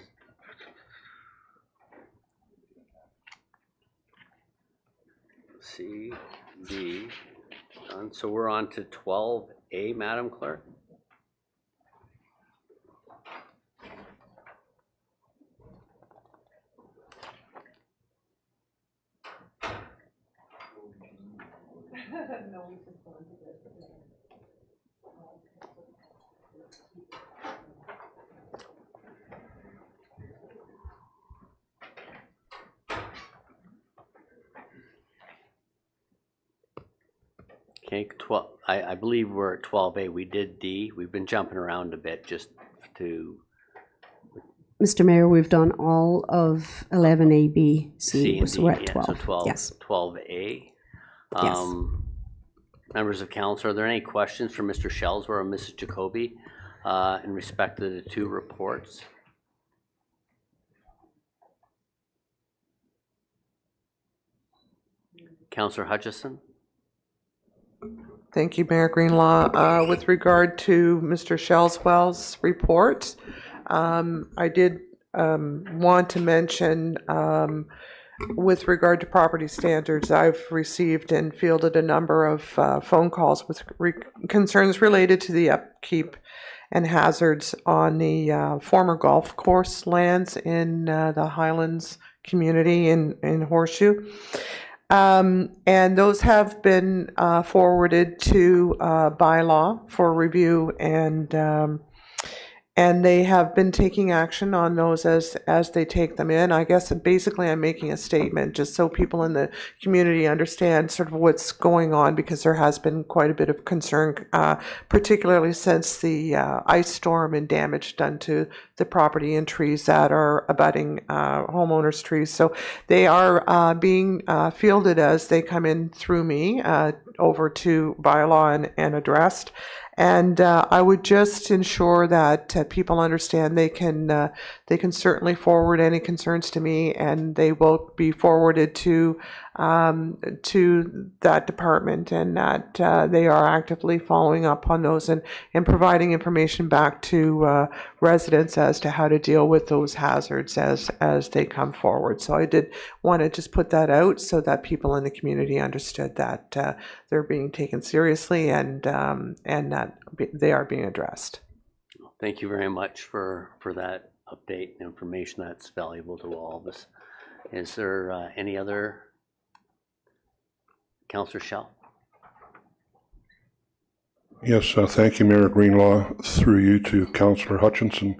C, D, done. So we're on to 12A, Madam Clerk. Okay, I believe we're at 12A. We did D. We've been jumping around a bit just to Mr. Mayor, we've done all of 11A, B, C, C and so D. we're at Yeah, 12. so 12, Yes. 12A. Yes. Members of council, are there any questions for Mr. Shelsworth or Mrs. Jacoby in respect to the two reports? Councillor Hutchison? Thank you, Mayor Greenlaw. With regard to Mr. Shelswell's report, I did want to mention with regard to property standards, I've received and fielded a number of phone calls with concerns related to the upkeep and hazards on the former golf course lands in the Highlands community in Horseshoe. And those have been forwarded to bylaw for review, and they have been taking action on those as they take them in. I guess basically I'm making a statement just so people in the community understand sort of what's going on, because there has been quite a bit of concern, particularly since the ice storm and damage done to the property and trees that are abutting homeowners' trees. So they are being fielded as they come in through me over to bylaw and addressed. And I would just ensure that people understand they can certainly forward any concerns to me, and they will be forwarded to that department, and that they are actively following up on those and providing information back to residents as to how to deal with those hazards as they come forward. So I did want to just put that out so that people in the community understood that they're being taken seriously, and that they are being addressed. Thank you very much for that update and information. That's valuable to all of us. Is there any other? Councillor Schell? Yes, thank you, Mayor Greenlaw. Through you to Councillor Hutchinson.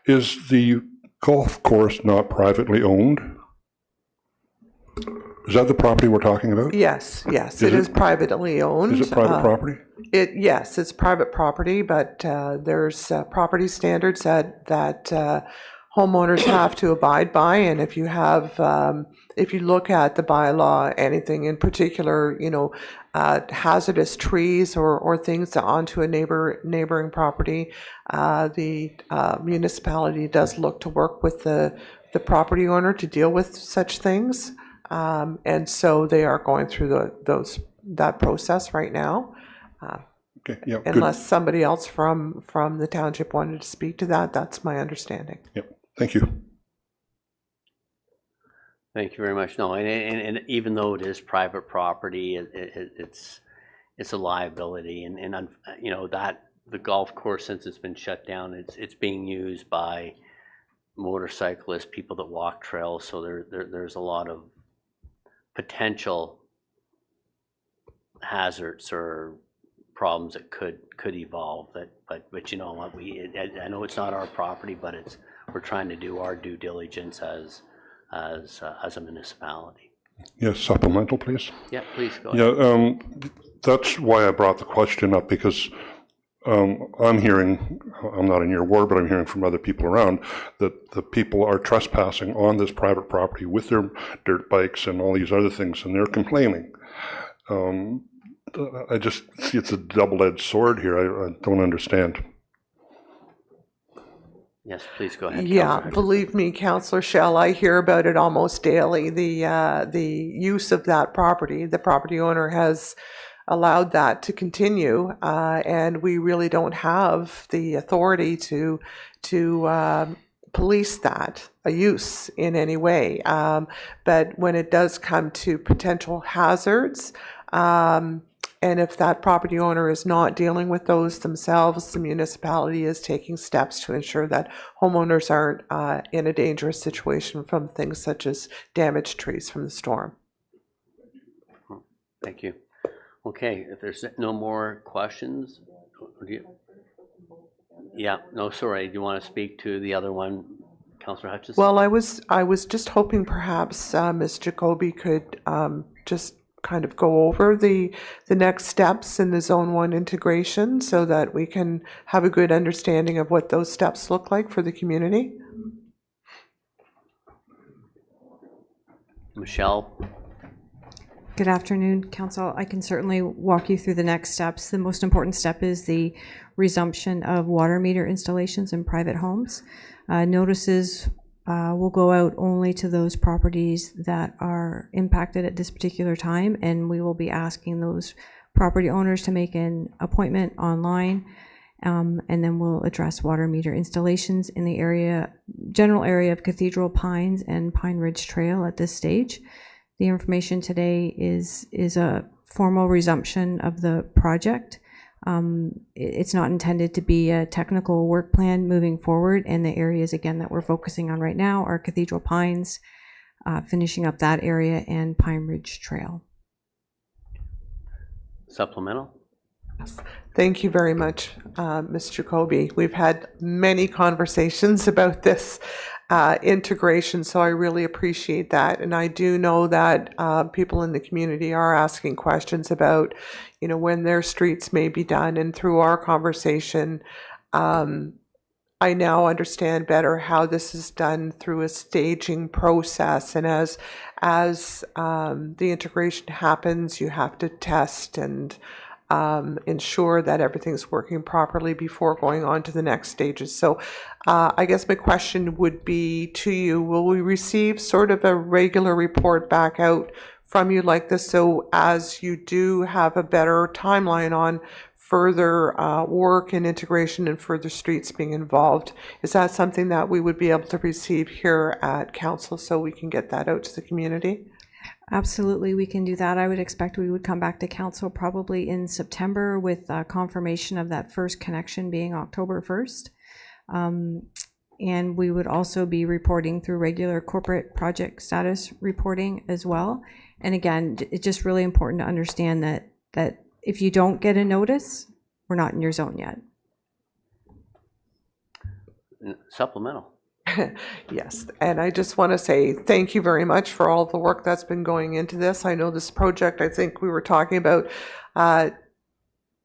Is the golf course not privately owned? Is that the property we're talking about? Yes, it is privately owned. Is it private property? Yes, it's private property, but there's property standards that homeowners have to abide by, and if you look at the bylaw, anything in particular, hazardous trees or things onto a neighboring property, the municipality does look to work with the property owner to deal with such things, and so they are going through that process right now. Okay, yeah, Unless somebody else from the township wanted to speak to that, that's my understanding. Yep. Thank you. Thank you very much. No, and even though it is private property, it's a liability, and that the golf course, since it's been shut down, it's being used by motorcyclists, people that walk trails. So there's a lot of potential hazards or problems that could evolve. But you know what, I know it's not our property, but we're trying to do our due diligence as a municipality. Yes, supplemental, please. Yeah, please go ahead. Yeah, that's why I brought the question up, because I'm hearing, I'm not in your ward, but I'm hearing from other people around that the people are trespassing on this private property with their dirt bikes and all these other things, and they're complaining. I just see it's a double-edged sword here. I don't understand. Yes, please go ahead. Yeah, believe me, Councillor Shell, I hear about it almost daily. The use of that property, the property owner has allowed that to continue, and we really don't have the authority to police that use in any way. But when it does come to potential hazards, and if that property owner is not dealing with those themselves, the municipality is taking steps to ensure that homeowners aren't in a dangerous situation from things such as damaged trees from the storm. Thank you. Okay, if there's no more questions, yeah, no, sorry. Do you want to speak to the other one, Councillor Hutchison? Well, I was just hoping perhaps Ms. Jacoby could just kind of go over the next steps in the Zone 1 integration so that we can have a good understanding of what those steps look like for the community. Michelle? Good afternoon, Council. I can certainly walk you through the next steps. The most important step is the resumption of water meter installations in private homes. Notices will go out only to those properties that are impacted at this particular time, and we will be asking those property owners to make an appointment online, and then we'll address water meter installations in the general area of Cathedral Pines and Pine Ridge Trail at this stage. The information today is a formal resumption of the project. It's not intended to be a technical work plan moving forward, and the areas again that we're focusing on right now are Cathedral Pines, finishing up that area, and Pine Ridge Trail. Supplemental? Yes. Thank you very much, Ms. Jacoby. We've had many conversations about this integration, so I really appreciate that. And I do know that people in the community are asking questions about, when their streets may be done. And through our conversation, I now understand better how this is done through a staging process. And as the integration happens, you have to test and ensure that everything's working properly before going on to the next stages. So I guess my question would be to you, will we receive sort of a regular report back out from you like this, so as you do have a better timeline on further work and integration and further streets being involved, is that something that we would be able to receive here at Council so we can get that out to the community? Absolutely, we can do that. I would expect we would come back to Council probably in September with confirmation of that first connection being October 1st. And we would also be reporting through regular corporate project status reporting as well. And again, it's just really important to understand that if you don't get a notice, we're not in your zone yet. Supplemental. Yes, and I just want to say thank you very much for all the work that's been going into this. I know this project, I think we were talking about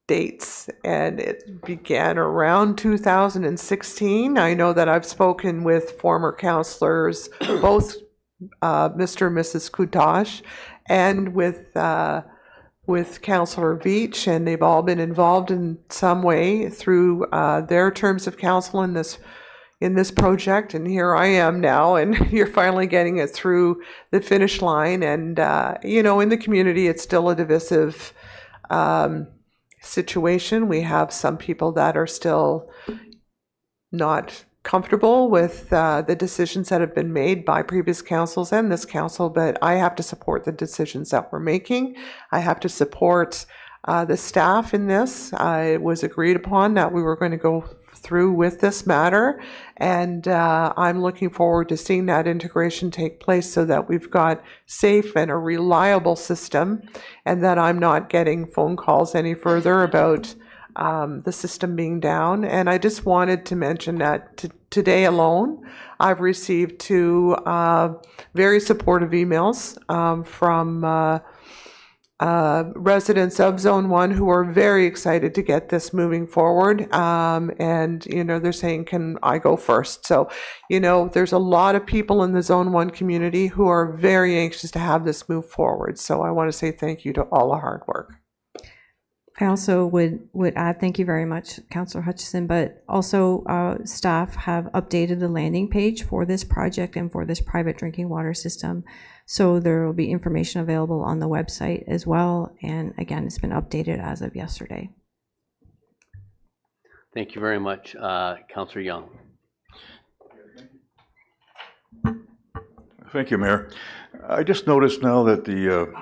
dates, and it began around 2016. I know that I've spoken with former councillors, both Mr. and Mrs. Kutash, and with Councillor Beach, and they've all been involved in some way through their terms of council in this project, and here I am now, and you're finally getting it through the finish line. And you know, in the community, it's still a divisive situation. We have some people that are still not comfortable with the decisions that have been made by previous councils and this council, but I have to support the decisions that we're making. I have to support the staff in this. It was agreed upon that we were going to go through with this matter, and I'm looking forward to seeing that integration take place so that we've got safe and a reliable system, and that I'm not getting phone calls any further about the system being down. And I just wanted to mention that today alone, I've received 2 very supportive emails from residents of Zone 1 who are very excited to get this moving forward. And, you know, they're saying, can I go first? So, you know, there's a lot of people in the Zone 1 community who are very anxious to have this move forward. So I want to say thank you to all the hard work. I also would add, thank you very much, Councillor Hutchison, but also staff have updated the landing page for this project and for this private drinking water system. So there will be information available on the website as well. And again, it's been updated as of yesterday. Thank you very much, Councillor Young. Thank you, Mayor. I just noticed now that the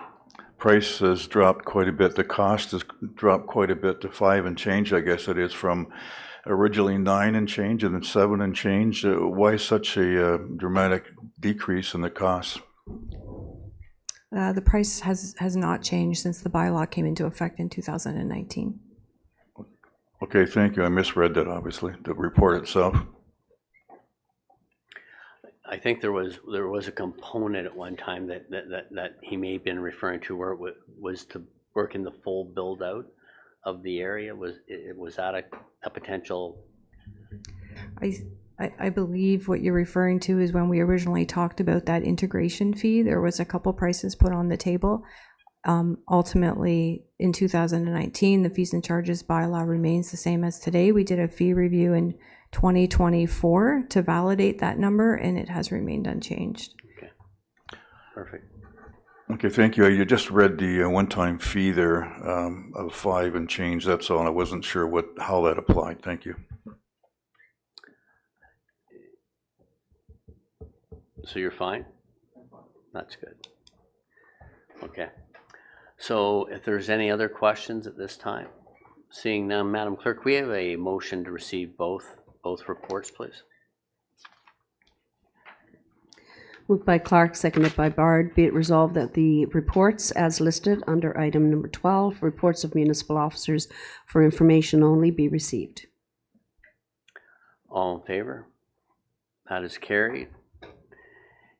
price has dropped quite a bit. The cost has dropped quite a bit to 5 and change, I guess it is, from originally 9 and change and then 7 and change. Why such a dramatic decrease in the cost? The price has not changed since the bylaw came into effect in 2019. Okay, thank you. I misread that, obviously, the report itself. I think there was a component at one time that he may have been referring to where it was to work in the full build out of the area. Was that a potential? I believe what you're referring to is when we originally talked about that integration fee, there was a couple prices put on the table. Ultimately, in 2019, the fees and charges bylaw remains the same as today. We did a fee review in 2024 to validate that number, and it has remained unchanged. Okay, perfect. Okay, thank you. You just read the one-time fee there of 5 and change. That's all. And I wasn't sure how that applied. Thank you. So you're fine? That's good. Okay. So if there's any other questions at this time, seeing none, Madam Clerk, we have a motion to receive both reports, please. Moved by Clark, seconded by Bard. Be it resolved that the reports as listed under item number 12, reports of municipal officers for information only, be received. All in favor? That is carried.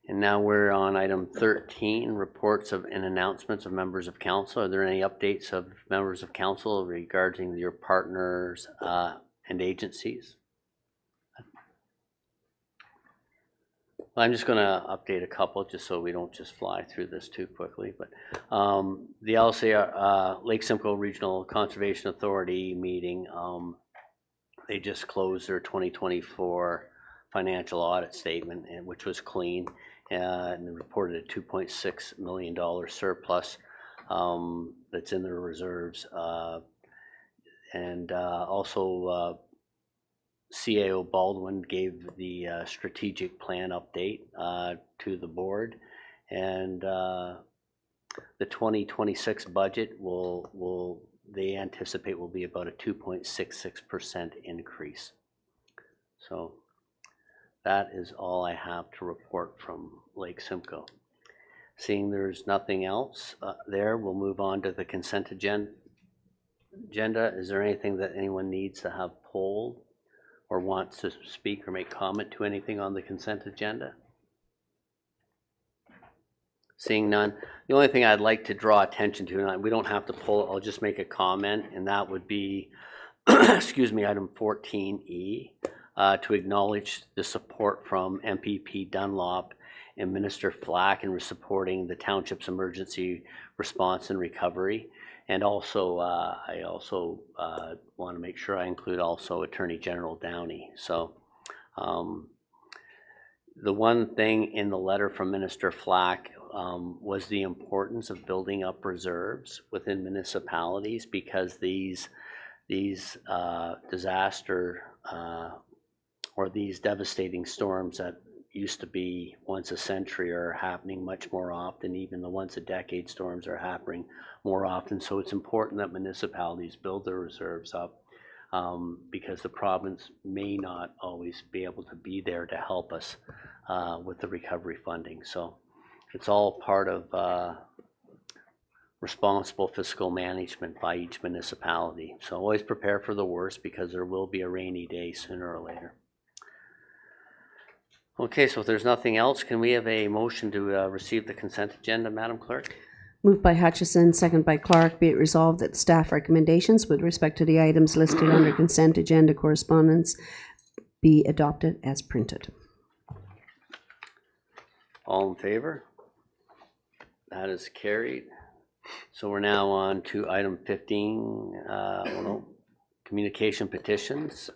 And now we're on item 13, reports of and announcements of members of council. Are there any updates of members of council regarding your partners and agencies? Well, I'm just going to update a couple just so we don't just fly through this too quickly. But the LCR, Lake Simcoe Regional Conservation Authority meeting, they just closed their 2024 financial audit statement, which was clean, and they reported a $2.6 million surplus that's in their reserves. And also CAO Baldwin gave the strategic plan update to the board, and the 2026 budget they anticipate will be about a 2.66% increase. So that is all I have to report from Lake Simcoe. Seeing there's nothing else there, we'll move on to the consent agenda. agenda. Is there anything that anyone needs to have polled or wants to speak or make comment to anything on the consent agenda? Seeing none, the only thing I'd like to draw attention to, and we don't have to pull it, I'll just make a comment, and that would be, excuse me, item 14E, to acknowledge the support from MPP Dunlop and Minister Flack in supporting the township's emergency response and recovery. And also, I also want to make sure I include also Attorney General Downey. So the one thing in the letter from Minister Flack was the importance of building up reserves within municipalities, because these disaster or these devastating storms that used to be once a century are happening much more often. Even the once a decade storms are happening more often. So it's important that municipalities build their reserves up, because the province may not always be able to be there to help us with the recovery funding. So it's all part of responsible fiscal management by each municipality. So always prepare for the worst, because there will be a rainy day sooner or later. Okay, so if there's nothing else, can we have a motion to receive the consent agenda, Madam Clerk? Moved by Hutchison, second by Clark. Be it resolved that staff recommendations with respect to the items listed under consent agenda correspondence be adopted as printed. All in favor? That is carried. So we're now on to item 15, communication petitions.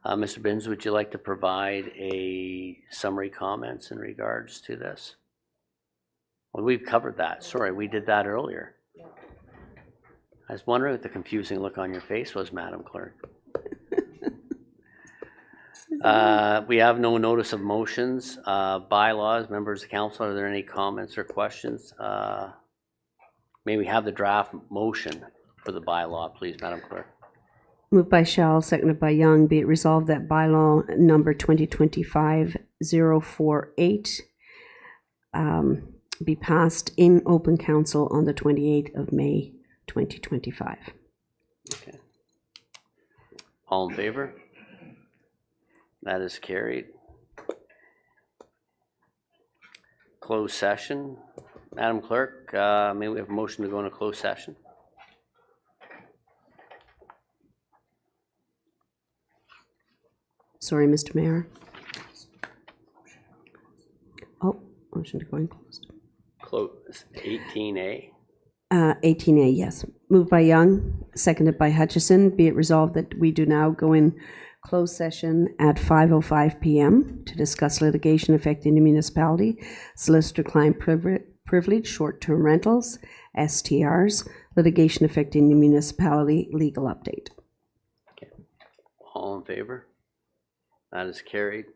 Mr. Binns, would you like to provide a summary comments in regards to this? Well, we've covered that. Sorry, we did that earlier. I was wondering what the confusing look on your face was, Madam Clerk. We have no notice of motions. Bylaws, members of council, are there any comments or questions? May we have the draft motion for the bylaw, please, Madam Clerk? Moved by Shell, seconded by Young. Be it resolved that bylaw number 2025-048 be passed in open council on the 28th of May, 2025. Okay. All in favor? That is carried. Closed session. Madam Clerk, may we have a motion to go into closed session? Sorry, Mr. Mayor. Oh, motion to go in closed. Close 18A. 18A, yes. Moved by Young, seconded by Hutchison. Be it resolved that we do now go in closed session at 5:05 p.m. to discuss litigation affecting the municipality, solicitor-client privilege, short-term rentals, STRs, litigation affecting the municipality, legal update. Okay. All in favor? That is carried.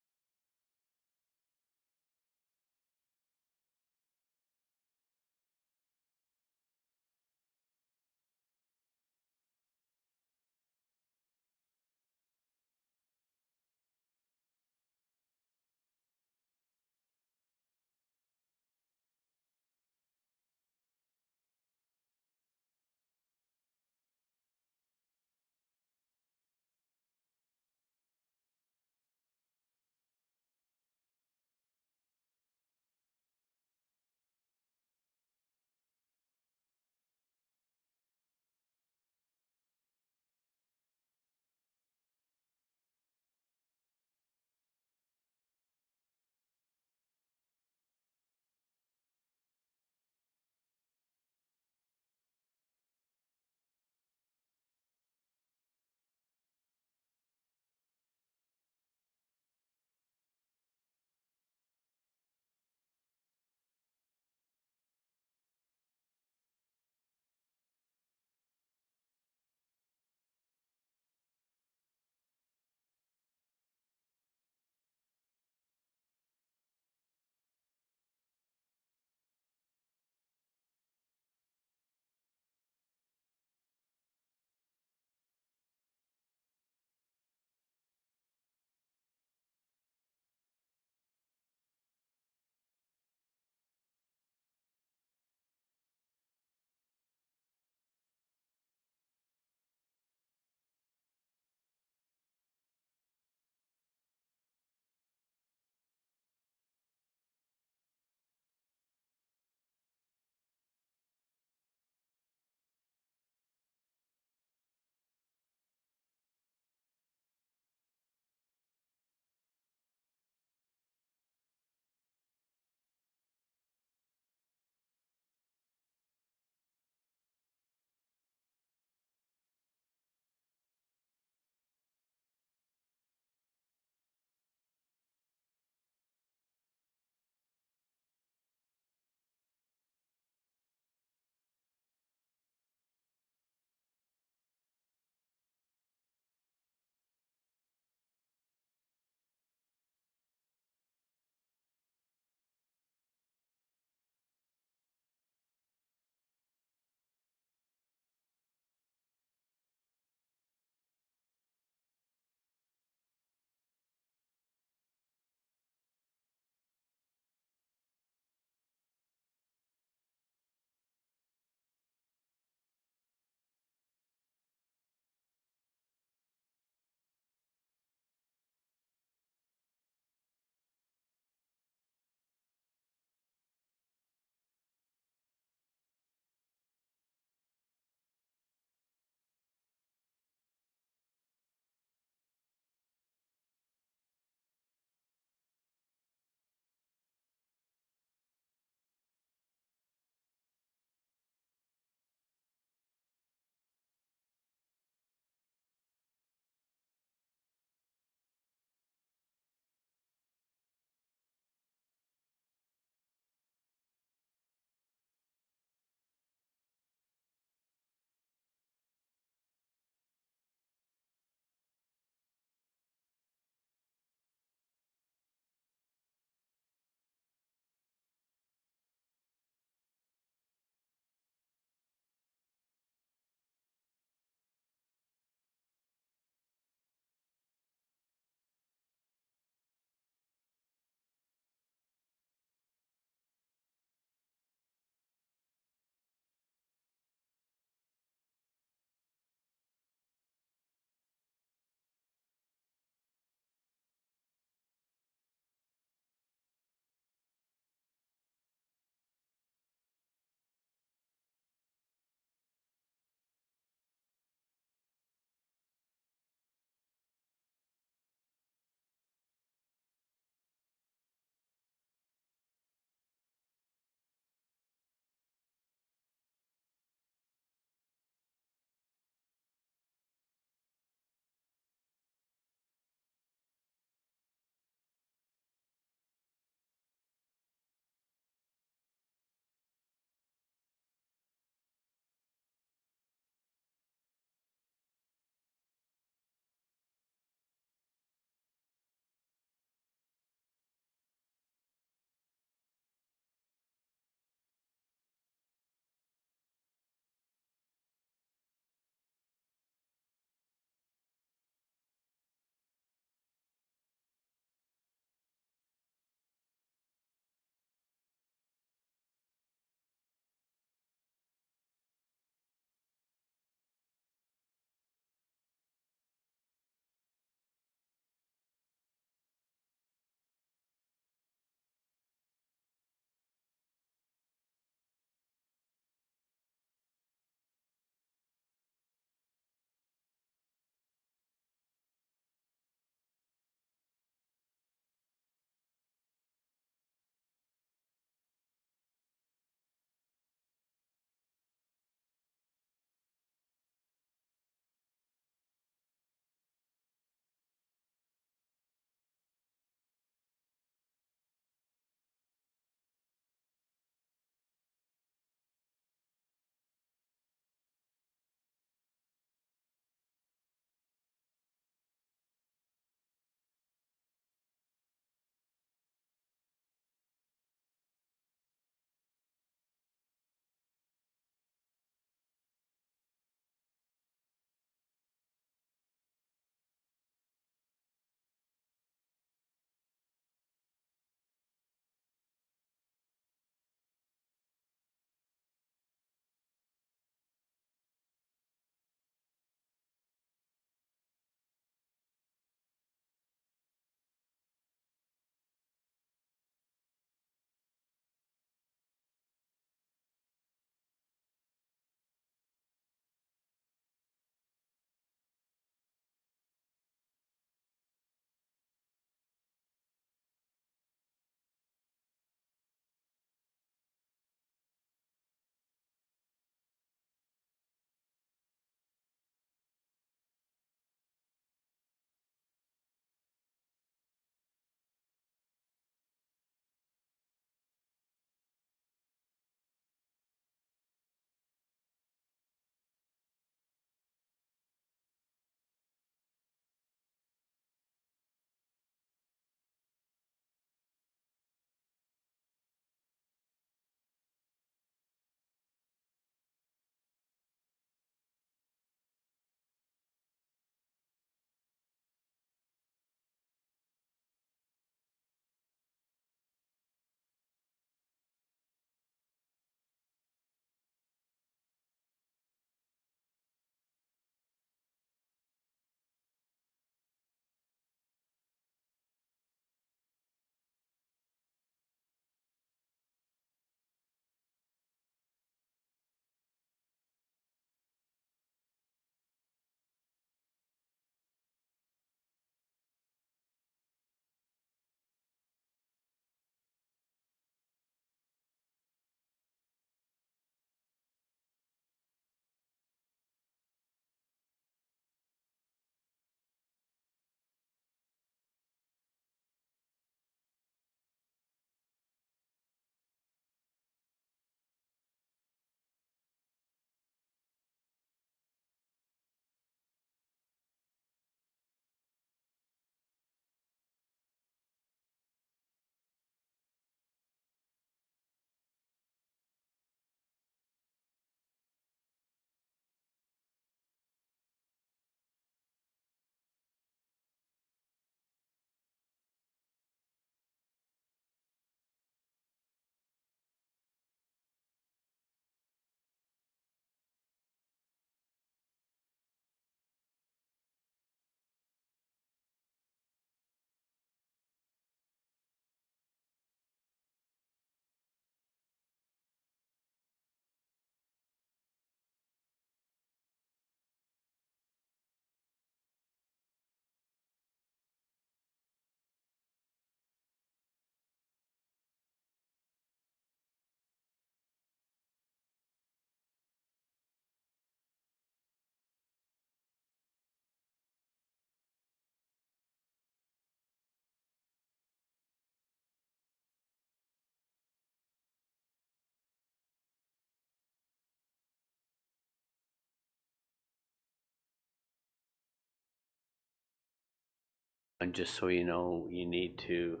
And just so you know, you need to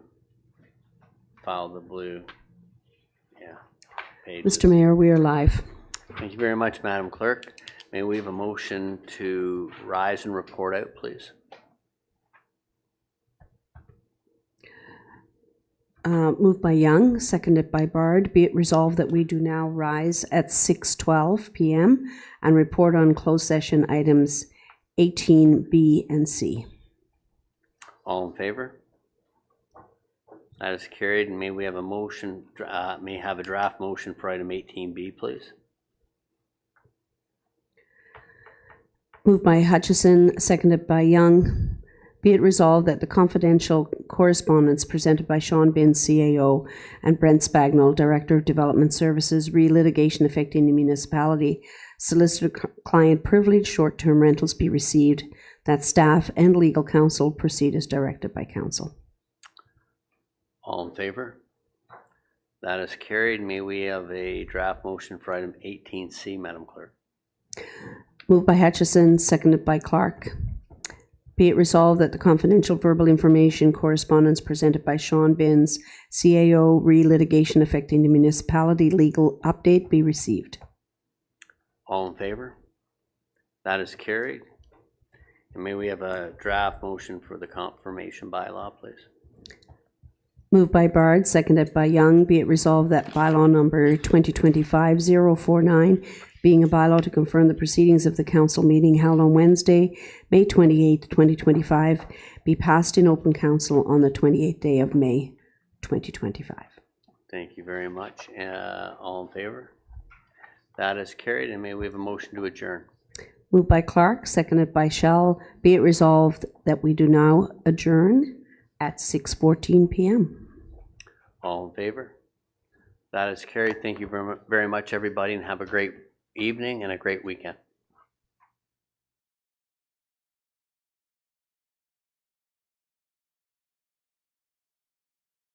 file the blue, pages. Mr. Mayor, we are live. Thank you very much, Madam Clerk. May we have a motion to rise and report out, please? Moved by Young, seconded by Bard. Be it resolved that we do now rise at 6:12 p.m. and report on closed session items 18B and C. All in favor? That is carried, and may we have a motion, may have a draft motion for item 18B, please? Moved by Hutchison, seconded by Young. Be it resolved that the confidential correspondence presented by Sean Binns, CAO, and Brent Spagnell, Director of Development Services, re-litigation affecting the municipality, solicitor-client privilege, short-term rentals be received, that staff and legal counsel proceed as directed by council. All in favor? That is carried. May we have a draft motion for item 18C, Madam Clerk? Moved by Hutchison, seconded by Clark. Be it resolved that the confidential verbal information correspondence presented by Sean Binns, CAO, re-litigation affecting the municipality legal update be received. All in favor? That is carried. And may we have a draft motion for the confirmation bylaw, please? Moved by Bard, seconded by Young. Be it resolved that bylaw number 2025-049, being a bylaw to confirm the proceedings of the council meeting held on Wednesday, May 28, 2025, be passed in open council on the 28th day of May, 2025. Thank you very much. All in favor? That is carried, and may we have a motion to adjourn? Moved by Clark, seconded by Shell. Be it resolved that we do now adjourn at 6:14 p.m. All in favor? That is carried. Thank you very much, everybody, and have a great evening and a great weekend.